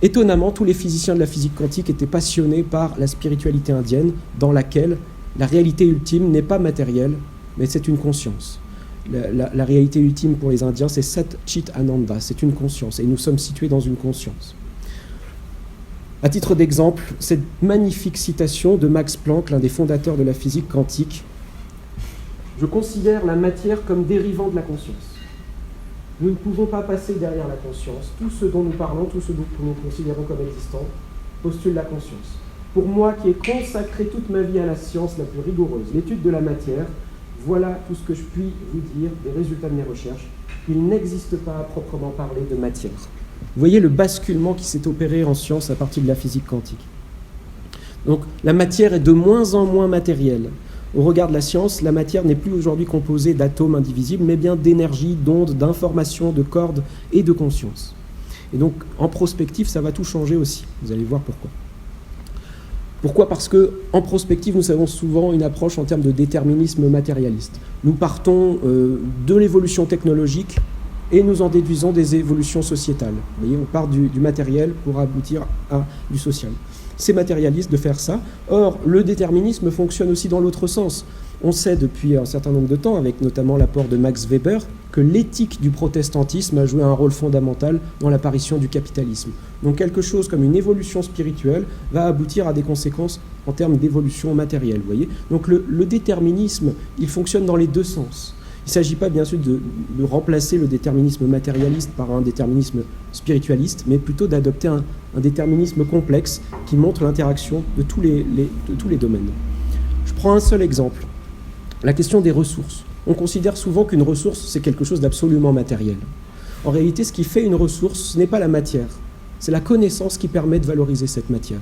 Étonnamment, tous les physiciens de la physique quantique étaient passionnés par la spiritualité indienne, dans laquelle la réalité ultime n'est pas matérielle, mais c'est une conscience. La réalité ultime pour les Indiens, c'est Sat Chit Ananda, c'est une conscience, et nous sommes situés dans une conscience. À titre d'exemple, cette magnifique citation de Max Planck, l'un des fondateurs de la physique quantique, « Je considère la matière comme dérivant de la conscience. Nous ne pouvons pas passer derrière la conscience. Tout ce dont nous parlons, tout ce dont nous considérons comme existant, postule la conscience. Pour moi qui ai consacré toute ma vie à la science la plus rigoureuse, l'étude de la matière, voilà tout ce que je puis vous dire des résultats de mes recherches. Il n'existe pas à proprement parler de matière. » Vous voyez le basculement qui s'est opéré en science à partir de la physique quantique. Donc la matière est de moins en moins matérielle. Au regard de la science, la matière n'est plus aujourd'hui composée d'atomes indivisibles, mais bien d'énergie, d'ondes, d'informations, de cordes et de conscience. Et donc en prospective, ça va tout changer aussi. Vous allez voir pourquoi. Pourquoi ? Parce qu'en prospective, nous avons souvent une approche en termes de déterminisme matérialiste. Nous partons de l'évolution technologique et nous en déduisons des évolutions sociétales. Vous voyez, on part du matériel pour aboutir à du social. C'est matérialiste de faire ça. Or, le déterminisme fonctionne aussi dans l'autre sens. On sait depuis un certain nombre de temps, avec notamment l'apport de Max Weber, que l'éthique du protestantisme a joué un rôle fondamental dans l'apparition du capitalisme. Donc quelque chose comme une évolution spirituelle va aboutir à des conséquences en termes d'évolution matérielle. Vous voyez ? Donc le déterminisme, il fonctionne dans les deux sens. Il ne s'agit pas bien sûr de remplacer le déterminisme matérialiste par un déterminisme spiritualiste, mais plutôt d'adopter un déterminisme complexe qui montre l'interaction de tous les domaines. Je prends un seul exemple, la question des ressources. On considère souvent qu'une ressource, c'est quelque chose d'absolument matériel. En réalité, ce qui fait une ressource, ce n'est pas la matière, c'est la connaissance qui permet de valoriser cette matière.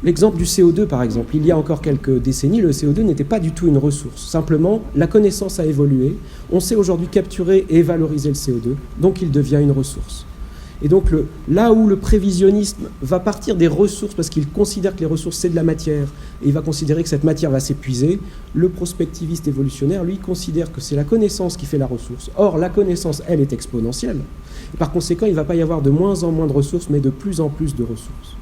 L'exemple du CO2, par exemple, il y a encore quelques décennies, le CO2 n'était pas du tout une ressource. Simplement, la connaissance a évolué. On sait aujourd'hui capturer et valoriser le CO2, donc il devient une ressource. Et donc, là où le prévisionnisme va partir des ressources, parce qu'il considère que les ressources, c'est de la matière, et il va considérer que cette matière va s'épuiser, le prospectiviste évolutionnaire, lui, considère que c'est la connaissance qui fait la ressource. Or, la connaissance, elle, est exponentielle. Et par conséquent, il ne va pas y avoir de moins en moins de ressources, mais de plus en plus de ressources.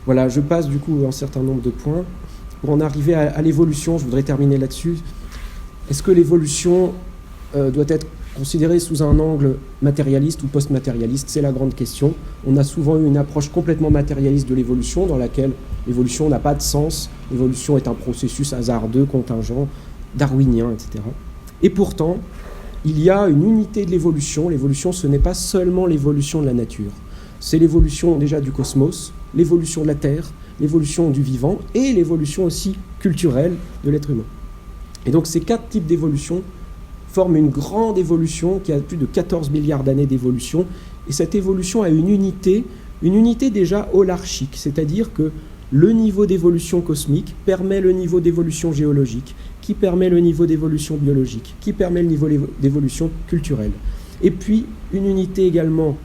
Voilà, je passe du coup un certain nombre de points. Pour en arriver à l'évolution, je voudrais terminer là-dessus. Est-ce que l'évolution doit être considérée sous un angle matérialiste ou post-matérialiste ? C'est la grande question. On a souvent eu une approche complètement matérialiste de l'évolution, dans laquelle l'évolution n'a pas de sens. L'évolution est un processus hasardeux, contingent, darwinien, etc. Et pourtant, il y a une unité de l'évolution. L'évolution, ce n'est pas seulement l'évolution de la nature. C'est l'évolution déjà du cosmos, l'évolution de la Terre, l'évolution du vivant et l'évolution aussi culturelle de l'être humain. Et donc ces 4 types d'évolution forment une grande évolution qui a plus de 14 milliards d'années d'évolution. Et cette évolution a une unité déjà holarchique, c'est-à-dire que le niveau d'évolution cosmique permet le niveau d'évolution géologique, qui permet le niveau d'évolution biologique, qui permet le niveau d'évolution culturelle. Et puis une unité également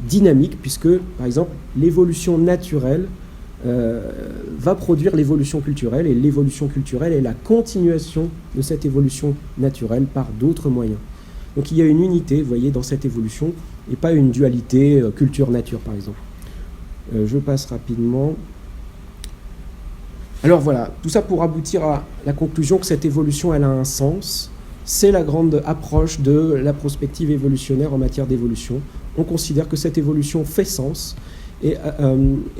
dynamique, puisque, par exemple, l'évolution naturelle va produire l'évolution culturelle, et l'évolution culturelle est la continuation de cette évolution naturelle par d'autres moyens. Donc il y a une unité, vous voyez, dans cette évolution, et pas une dualité culture-nature, par exemple. Je passe rapidement. Alors voilà, tout ça pour aboutir à la conclusion que cette évolution, elle a un sens. C'est la grande approche de la prospective évolutionnaire en matière d'évolution. On considère que cette évolution fait sens et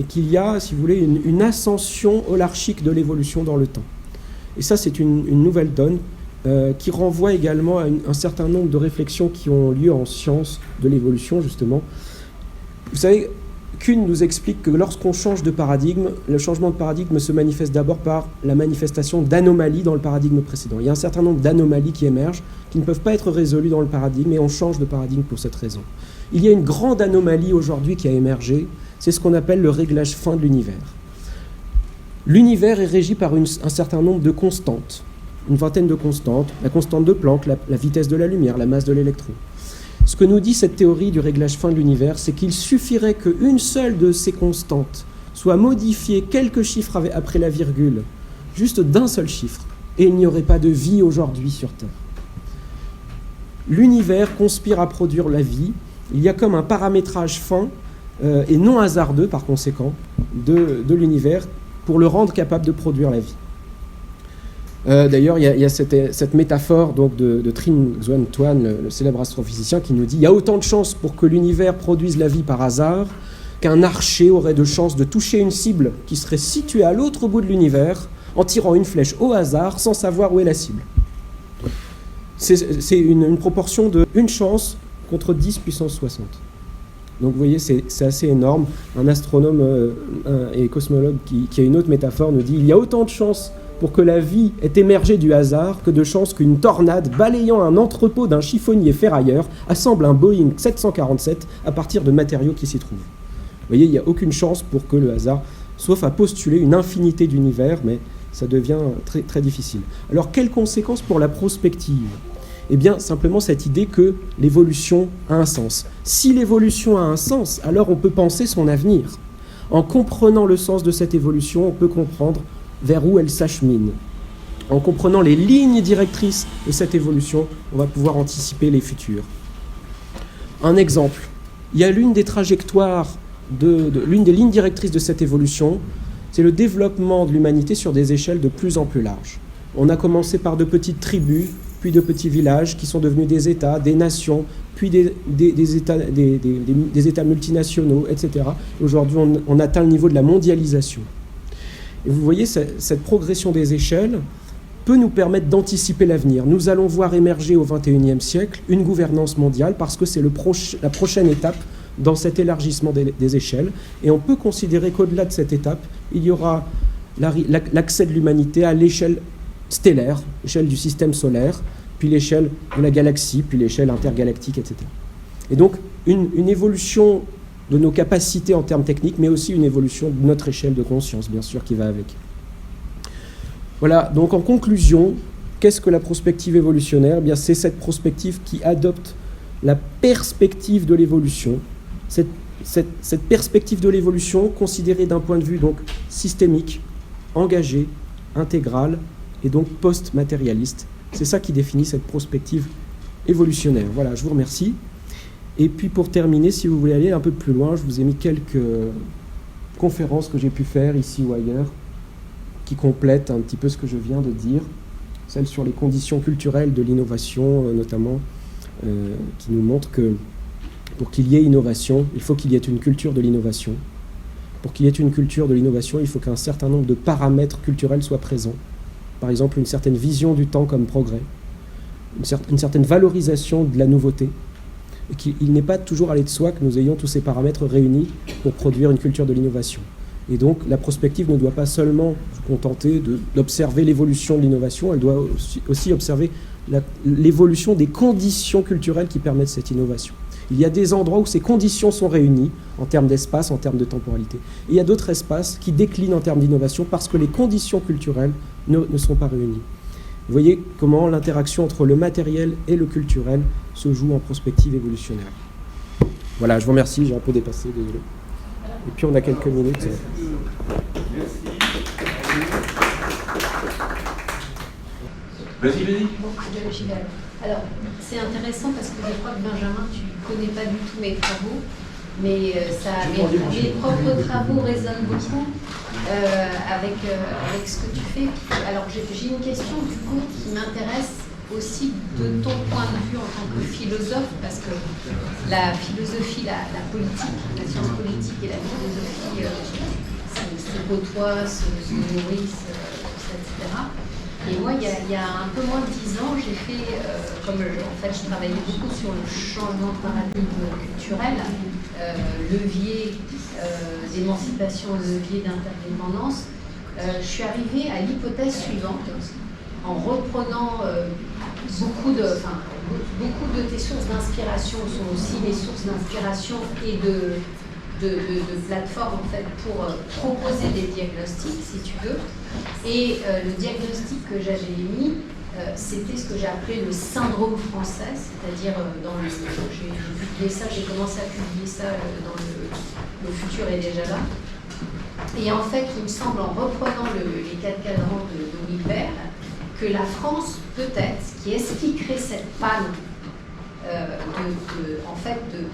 qu'il y a, si vous voulez, une ascension holarchique de l'évolution dans le temps. Et ça, c'est une nouvelle donne qui renvoie également à un certain nombre de réflexions qui ont lieu en sciences de l'évolution, justement. Vous savez, Kuhn nous explique que lorsqu'on change de paradigme, le changement de paradigme se manifeste d'abord par la manifestation d'anomalies dans le paradigme précédent. Il y a un certain nombre d'anomalies qui émergent, qui ne peuvent pas être résolues dans le paradigme, et on change de paradigme pour cette raison. Il y a une grande anomalie aujourd'hui qui a émergé, c'est ce qu'on appelle le réglage fin de l'univers. L'univers est régi par un certain nombre de constantes, une vingtaine de constantes, la constante de Planck, la vitesse de la lumière, la masse de l'électron. Ce que nous dit cette théorie du réglage fin de l'univers, c'est qu'il suffirait qu'une seule de ces constantes soit modifiée quelques chiffres après la virgule, juste d'un seul chiffre, et il n'y aurait pas de vie aujourd'hui sur Terre. L'univers conspire à produire la vie. Il y a comme un paramétrage fin et non hasardeux, par conséquent, de l'univers pour le rendre capable de produire la vie. D'ailleurs, il y a cette métaphore donc, de Trinh Xuan Tuan, le célèbre astrophysicien, qui nous dit « Il y a autant de chances pour que l'univers produise la vie par hasard qu'un archer aurait de chances de toucher une cible qui serait située à l'autre bout de l'univers en tirant une flèche au hasard sans savoir où est la cible. » C'est une proportion de 1 chance contre 10 puissance 60. Donc vous voyez, c'est assez énorme. Un astronome et cosmologue qui a une autre métaphore nous dit « Il y a autant de chances pour que la vie ait émergé du hasard que de chances qu'une tornade balayant un entrepôt d'un chiffonnier ferrailleur assemble un Boeing 747 à partir de matériaux qui s'y trouvent. » Vous voyez, il n'y a aucune chance pour que le hasard, sauf à postuler une infinité d'univers, mais ça devient très, très difficile. Alors, quelles conséquences pour la prospective ? Eh bien, simplement cette idée que l'évolution a un sens. Si l'évolution a un sens, alors on peut penser son avenir. En comprenant le sens de cette évolution, on peut comprendre vers où elle s'achemine. En comprenant les lignes directrices de cette évolution, on va pouvoir anticiper les futurs. Un exemple, il y a l'une des trajectoires, l'une des lignes directrices de cette évolution, c'est le développement de l'humanité sur des échelles de plus en plus larges. On a commencé par de petites tribus, puis de petits villages qui sont devenus des États, des nations, puis des États multinationaux, etc. Aujourd'hui, on atteint le niveau de la mondialisation. Et vous voyez, cette progression des échelles peut nous permettre d'anticiper l'avenir. Nous allons voir émerger au XXIe siècle une gouvernance mondiale parce que c'est la prochaine étape dans cet élargissement des échelles. Et on peut considérer qu'au-delà de cette étape, il y aura l'accès de l'humanité à l'échelle stellaire, l'échelle du système solaire, puis l'échelle de la galaxie, puis l'échelle intergalactique, etc. Et donc, une évolution de nos capacités en termes techniques, mais aussi une évolution de notre échelle de conscience, bien sûr, qui va avec. Voilà, donc en conclusion, qu'est-ce que la prospective évolutionnaire ? Eh bien, c'est cette prospective qui adopte la perspective de l'évolution. Cette perspective de l'évolution, considérée d'un point de vue donc systémique, engagé, intégral, et donc post-matérialiste. C'est ça qui définit cette prospective évolutionnaire. Voilà, je vous remercie. Et puis pour terminer, si vous voulez aller un peu plus loin, je vous ai mis quelques conférences que j'ai pu faire ici ou ailleurs, qui complètent un petit peu ce que je viens de dire. Celle sur les conditions culturelles de l'innovation, notamment, qui nous montre que pour qu'il y ait innovation, il faut qu'il y ait une culture de l'innovation. Pour qu'il y ait une culture de l'innovation, il faut qu'un certain nombre de paramètres culturels soient présents. Par exemple, une certaine vision du temps comme progrès, une certaine valorisation de la nouveauté, et qu'il n'est pas toujours allé de soi que nous ayons tous ces paramètres réunis pour produire une culture de l'innovation. Et donc, la prospective ne doit pas seulement se contenter d'observer l'évolution de l'innovation, elle doit aussi observer l'évolution des conditions culturelles qui permettent cette innovation. Il y a des endroits où ces conditions sont réunies, en termes d'espace, en termes de temporalité. Et il y a d'autres espaces qui déclinent en termes d'innovation parce que les conditions culturelles ne sont pas réunies. Vous voyez comment l'interaction entre le matériel et le culturel se joue en prospective évolutionnaire. Voilà, je vous remercie, j'ai un peu dépassé, désolé. Et puis on a quelques minutes. Merci. Vas-y. Alors, c'est intéressant parce que je crois que Benjamin, tu ne connais pas du tout mes travaux, mais mes propres travaux résonnent beaucoup avec ce que tu fais. Alors, j'ai une question du coup qui m'intéresse aussi de ton point de vue en tant que philosophe, parce que la philosophie, la politique, la science politique et la philosophie se côtoient, se nourrissent, etc. Et moi, il y a un peu moins de 10 ans, j'ai fait, je travaillais beaucoup sur le changement de paradigme culturel, levier d'émancipation, le levier d'interdépendance, je suis arrivée à l'hypothèse suivante, en reprenant beaucoup de tes sources d'inspiration sont aussi les sources d'inspiration et de plateformes en fait pour proposer des diagnostics, si tu veux. Et le diagnostic que j'avais émis, c'était ce que j'ai appelé le syndrome français, c'est-à-dire j'ai publié ça, j'ai commencé à publier ça dans le futur est déjà là. Et en fait, il me semble, en reprenant les 4 cadrans de Wilber, que la France, peut-être, qui expliquerait cette panne,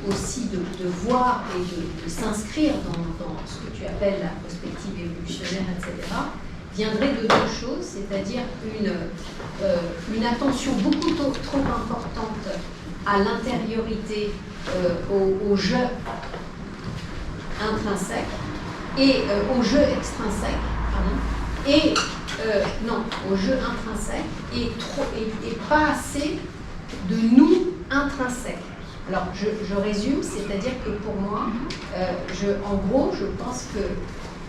aussi de voir et de s'inscrire dans ce que tu appelles la prospective évolutionnaire, etc., viendrait de 2 choses, c'est-à-dire une attention beaucoup trop importante à l'intériorité, au jeu intrinsèque et au jeu extrinsèque, pardon, et au jeu intrinsèque et pas assez de nous intrinsèques. Alors je résume, c'est-à-dire que pour moi, en gros, je pense que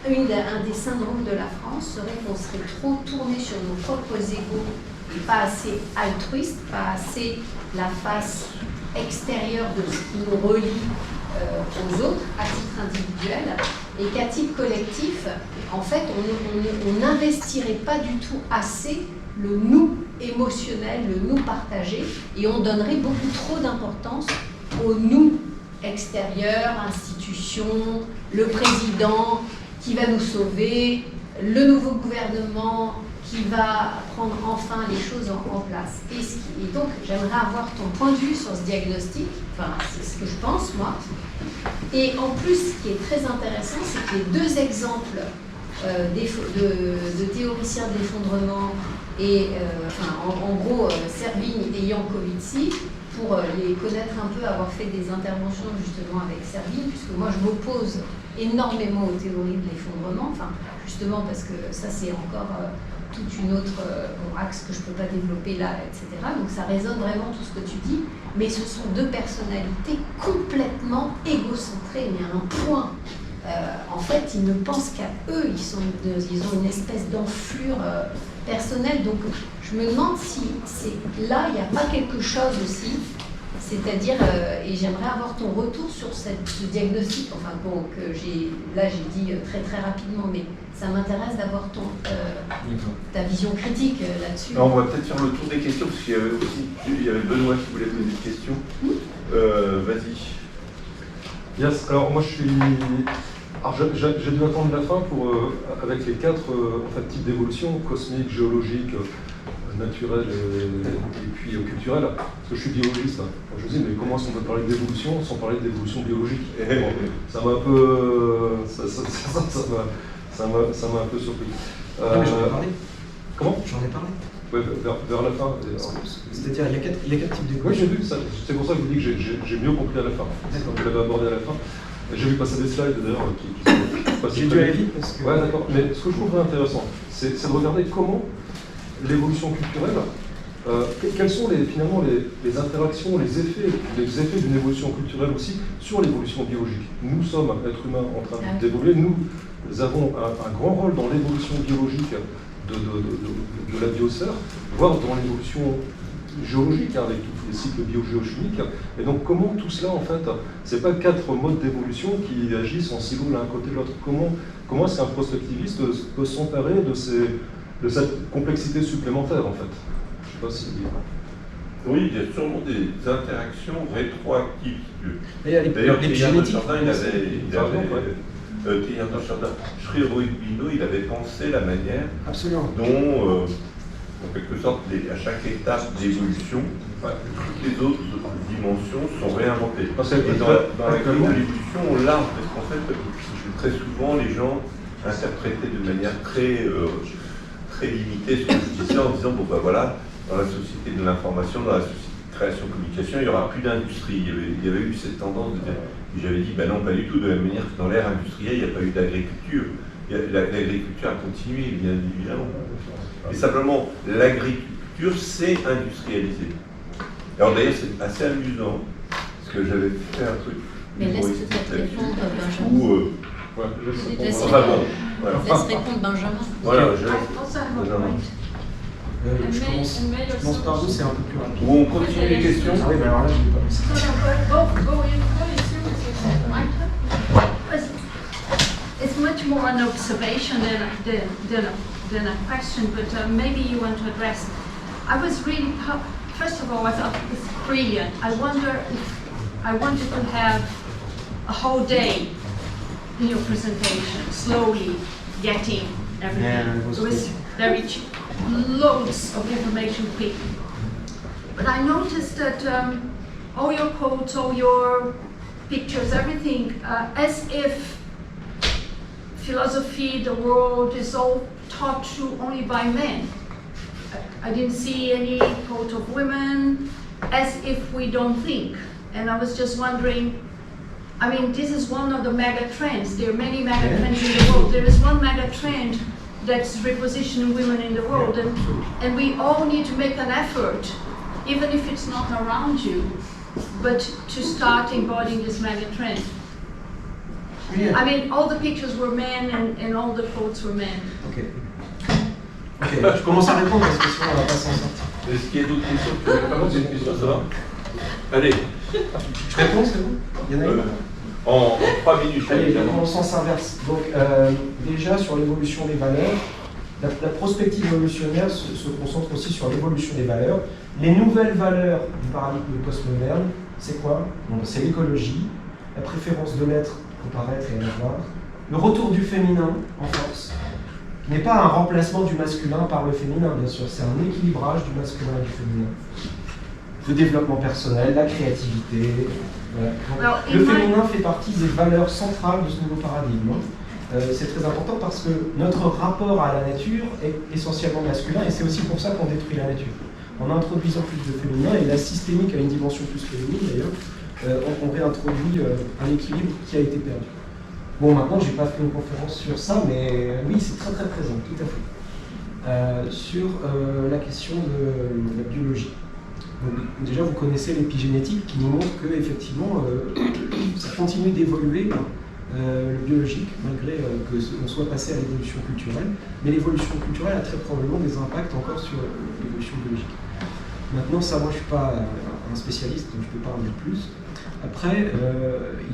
un des syndromes de la France serait qu'on serait trop tourné sur nos propres égos et pas assez altruiste, pas assez la face extérieure de ce qui nous relie aux autres à titre individuel, et qu'à titre collectif, en fait, on n'investirait pas du tout assez le nous émotionnel, le nous partagé, et on donnerait beaucoup trop d'importance au nous extérieur, institutions, le président qui va nous sauver, le nouveau gouvernement qui va prendre enfin les choses en place. Et donc, j'aimerais avoir ton point de vue sur ce diagnostic, enfin, c'est ce que je pense, moi. Et en plus, ce qui est très intéressant, c'est que les 2 exemples de théoriciens de l'effondrement, et en gros, Servigne et Jancovici, pour les connaître un peu, avoir fait des interventions justement avec Servigne, puisque moi je m'oppose énormément aux théories de l'effondrement, enfin, justement parce que ça c'est encore toute une autre axe que je ne peux pas développer là, etc. Donc ça résonne vraiment tout ce que tu dis, mais ce sont 2 personnalités complètement égocentrées, mais à un point. En fait, ils ne pensent qu'à eux, ils ont une espèce d'enflure personnelle. Donc je me demande si là, il n'y a pas quelque chose aussi, c'est-à-dire, et j'aimerais avoir ton retour sur ce diagnostic, enfin bon, que j'ai dit très très rapidement, mais ça m'intéresse d'avoir ta vision critique là-dessus. Alors, on va peut-être faire le tour des questions, parce qu'il y avait Benoît qui voulait poser des questions. Vas-y. Yes, alors moi j'ai dû attendre la fin avec les 4 types d'évolution, cosmique, géologique, naturelle et puis culturelle, parce que je suis biologiste. Je me dis, mais comment est-ce qu'on peut parler d'évolution sans parler d'évolution biologique? Ça m'a un peu... ça m'a un peu surpris. Mais j'en ai parlé. Comment? J'en ai parlé. Ouais, vers la fin. C'est-à-dire, il y a 4 types d'évolution. Oui, j'ai vu ça. C'est pour ça que je vous dis que j'ai mieux compris à la fin. Quand vous l'avez abordé à la fin. J'ai vu passer des slides d'ailleurs qui j'ai dû aller vite parce que... Ouais, d'accord. Mais ce que je trouverais intéressant, c'est de regarder comment l'évolution culturelle, quelles sont finalement les interactions, les effets d'une évolution culturelle aussi sur l'évolution biologique. Nous sommes, êtres humains, en train d'évoluer. Nous avons un grand rôle dans l'évolution biologique de la biosphère, voire dans l'évolution géologique, avec tous les cycles biogéochimiques. Et donc comment tout cela, en fait, c'est pas 4 modes d'évolution qui agissent en silo l'un à côté de l'autre. Comment est-ce qu'un prospectiviste peut s'emparer de cette complexité supplémentaire, en fait? Je sais pas si... Oui, il y a sûrement des interactions rétroactives. D'ailleurs, Théilhard de Chardin, Théilhard de Chardin, Schrier-Bino, il avait pensé la manière dont, en quelque sorte, à chaque étape d'évolution, toutes les autres dimensions sont réinventées. Et dans la théorie de l'évolution, on l'a, parce qu'en fait, très souvent, les gens interprétaient de manière très limitée ce que je disais, en disant, bon ben voilà, dans la société de l'information, dans la société de création-communication, il n'y aura plus d'industrie. Il y avait eu cette tendance de dire, j'avais dit, ben non, pas du tout, de la même manière que dans l'ère industrielle, il n'y a pas eu d'agriculture. L'agriculture a continué, bien évidemment. Et simplement, l'agriculture s'est industrialisée. Alors d'ailleurs, c'est assez amusant, parce que j'avais fait un truc mais laisse peut-être répondre, où Ouais, je sais. Laisse Enfin bon, voilà. Laisse répondre Benjamin. Voilà, je... I also have a Benjamin. point. Je commence par vous, c'est un peu plus rapide. Ou on continue les questions. Ah oui, mais alors là, je vais pas me No, no, go in. It's much more an observation than a question, but maybe you want to address. I was really, first of all, I thought it's brilliant. I wonder if I wanted to have a whole day in your presentation, slowly getting everything. Yeah, it was very cheap. Loads of information quick. But I noticed that all your quotes, all your pictures, everything, as if philosophy, the world is all taught to only by men. I didn't see any quote of women, as if we don't think. And I was just wondering, I mean, this is one of the mega trends. There are many mega trends in the world. There is one mega trend that's repositioning women in the world, and we all need to make an effort, even if it's not around you, but to start embodying this mega trend. Yeah. I mean, all the pictures were men and all the quotes were men. Ok. Ok, je commence à répondre parce que sinon on va pas s'en sortir. Est-ce qu'il y a d'autres questions? Par contre, c'est une question, ça va? Allez. Je réponds, c'est bon? Il y en a une? En 3 minutes. Allez, évidemment. en sens inverse. Donc, déjà sur l'évolution des valeurs, la prospective évolutionnaire se concentre aussi sur l'évolution des valeurs. Les nouvelles valeurs du paradigme postmoderne, c'est quoi? C'est l'écologie, la préférence de l'être au paraître et à l'avoir, le retour du féminin en force, qui n'est pas un remplacement du masculin par le féminin, bien sûr, c'est un équilibrage du masculin et du féminin. Le développement personnel, la créativité. Voilà. Donc, Alors, le féminin fait partie des valeurs centrales de ce nouveau paradigme. C'est très important parce que notre rapport à la nature est essentiellement masculin et c'est aussi pour ça qu'on détruit la nature. En introduisant plus de féminin, et la systémique a une dimension plus féminine d'ailleurs, on réintroduit un équilibre qui a été perdu. Bon, maintenant, je n'ai pas fait une conférence sur ça, mais oui, c'est très très présent, tout à fait. Sur la question de la biologie. Donc, déjà, vous connaissez l'épigénétique qui nous montre que effectivement, ça continue d'évoluer, le biologique, malgré qu'on soit passé à l'évolution culturelle. Mais l'évolution culturelle a très probablement des impacts encore sur l'évolution biologique. Maintenant, ça, moi, je ne suis pas un spécialiste, donc je ne peux pas en dire plus. Après,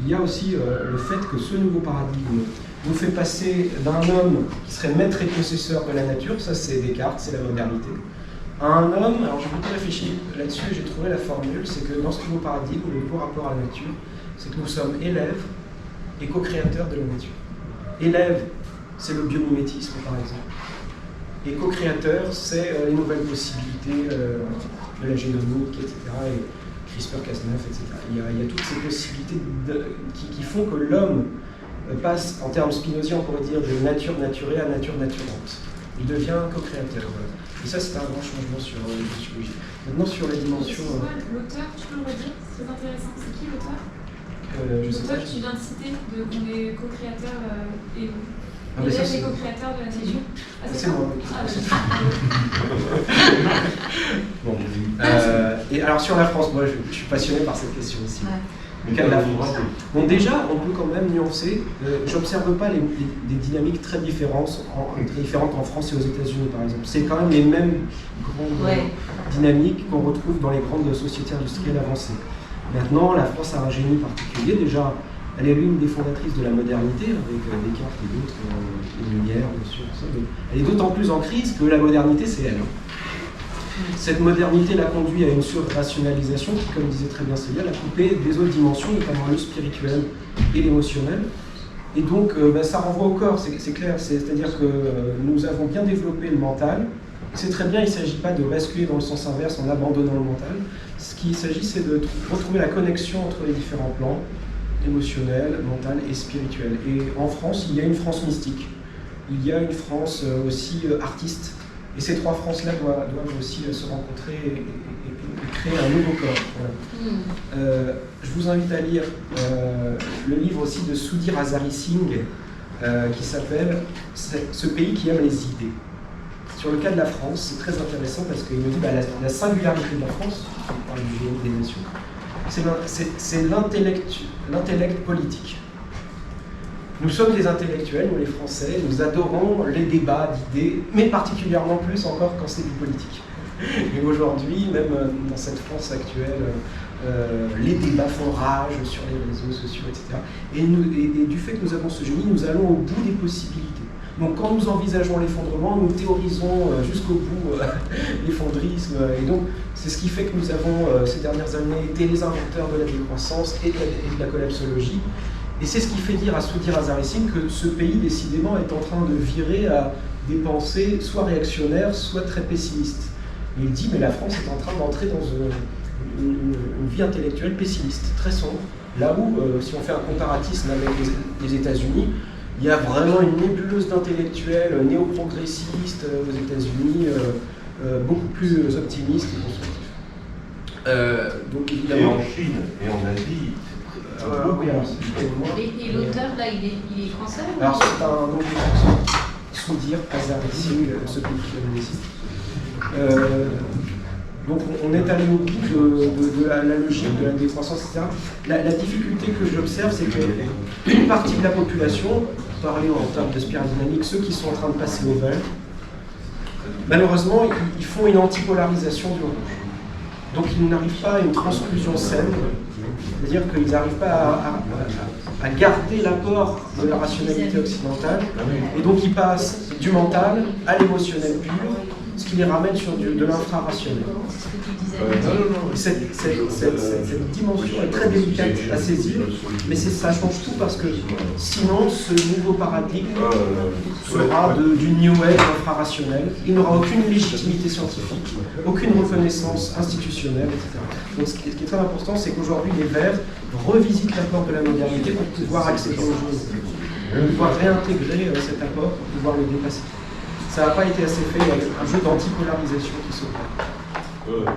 il y a aussi le fait que ce nouveau paradigme nous fait passer d'un homme qui serait maître et possesseur de la nature, ça c'est Descartes, c'est la modernité, à un homme, alors j'ai beaucoup réfléchi là-dessus et j'ai trouvé la formule, c'est que dans ce nouveau paradigme, le nouveau rapport à la nature, c'est que nous sommes élèves et co-créateurs de la nature. Élève, c'est le biomimétisme par exemple. Et co-créateur, c'est les nouvelles possibilités de la génomique, etc. Et CRISPR-Cas9, etc. Il y a toutes ces possibilités qui font que l'homme passe, en termes spinoziens, on pourrait dire, de nature naturée à nature naturante. Il devient co-créateur. Voilà. Et ça, c'est un grand changement sur la sociologie. Maintenant, sur la dimension... L'auteur, tu peux le redire? C'est très intéressant. C'est qui l'auteur? je sais pas. L'auteur que tu viens de citer, qu'on est co-créateur et Ah, mais ça, élève c'est et co-créateur de la nature. Ah, c'est moi. Ah, Bon. Et alors sur la France, moi je suis passionné par cette question aussi. Ouais. Le cas de la France. Bon, déjà, on peut quand même nuancer. J'observe pas des dynamiques très différentes en France et aux États-Unis, par exemple. C'est quand même les mêmes grandes dynamiques qu'on retrouve dans les grandes sociétés industrielles avancées. Maintenant, la France a un génie particulier. Déjà, elle est l'une des fondatrices de la modernité, avec Descartes et d'autres, les Lumières, bien sûr. Mais elle est d'autant plus en crise que la modernité, c'est elle. Cette modernité l'a conduit à une surrationalisation qui, comme disait très bien Célia, l'a coupé des autres dimensions, notamment le spirituel et l'émotionnel. Et donc, ça renvoie au corps, c'est clair. C'est-à-dire que nous avons bien développé le mental. C'est très bien, il ne s'agit pas de basculer dans le sens inverse en abandonnant le mental. Ce qu'il s'agit, c'est de retrouver la connexion entre les différents plans, émotionnel, mental et spirituel. Et en France, il y a une France mystique. Il y a une France aussi artiste. Et ces trois Frances-là doivent aussi se rencontrer et créer un nouveau corps. Voilà. Je vous invite à lire le livre aussi de Sudhir Hazari Singh qui s'appelle « Ce pays qui aime les idées ». Sur le cas de la France, c'est très intéressant parce qu'il nous dit la singularité de la France, on parle du génie des nations, c'est l'intellect politique. Nous sommes des intellectuels, nous les Français, nous adorons les débats d'idées, mais particulièrement plus encore quand c'est du politique. Et aujourd'hui, même dans cette France actuelle, les débats font rage sur les réseaux sociaux, etc. Et du fait que nous avons ce génie, nous allons au bout des possibilités. Donc quand nous envisageons l'effondrement, nous théorisons jusqu'au bout l'effondrisme. Et donc c'est ce qui fait que nous avons ces dernières années été les inventeurs de la décroissance et de la collapsologie. Et c'est ce qui fait dire à Sweetie Razarissin que ce pays, décidément, est en train de virer à des pensées soit réactionnaires, soit très pessimistes. Et il dit, mais la France est en train d'entrer dans une vie intellectuelle pessimiste, très sombre, là où, si on fait un comparatisme avec les États-Unis, il y a vraiment une nébuleuse d'intellectuels néo-progressistes aux États-Unis, beaucoup plus optimistes et constructifs. Donc, évidemment, Et en Chine et en Asie, Et l'auteur, là, il est français ou alors c'est un anglo-saxon, Sweetie Razarissin, ce pays qui l'a ici. Donc on est allé au bout de la logique de la décroissance, etc. La difficulté que j'observe, c'est qu'une partie de la population, parler en termes de spirale dynamique, ceux qui sont en train de passer au vert, malheureusement, ils font une antipolarisation du rouge. Donc ils n'arrivent pas à une transclusion saine, c'est-à-dire qu'ils n'arrivent pas à garder l'apport de la rationalité occidentale, et donc ils passent du mental à l'émotionnel pur, ce qui les ramène sur de l'infra-rationnel. Cette dimension est très délicate à saisir, mais ça change tout parce que sinon ce nouveau paradigme sera du New Age infra-rationnel. Il n'aura aucune légitimité scientifique, aucune reconnaissance institutionnelle, etc. Donc ce qui est très important, c'est qu'aujourd'hui les Verts revisitent l'apport de la modernité pour pouvoir accéder au jeu, pour pouvoir réintégrer cet apport, pour pouvoir le dépasser. Ça n'a pas été assez fait, il y a un jeu d'antipolarisation qui s'opère.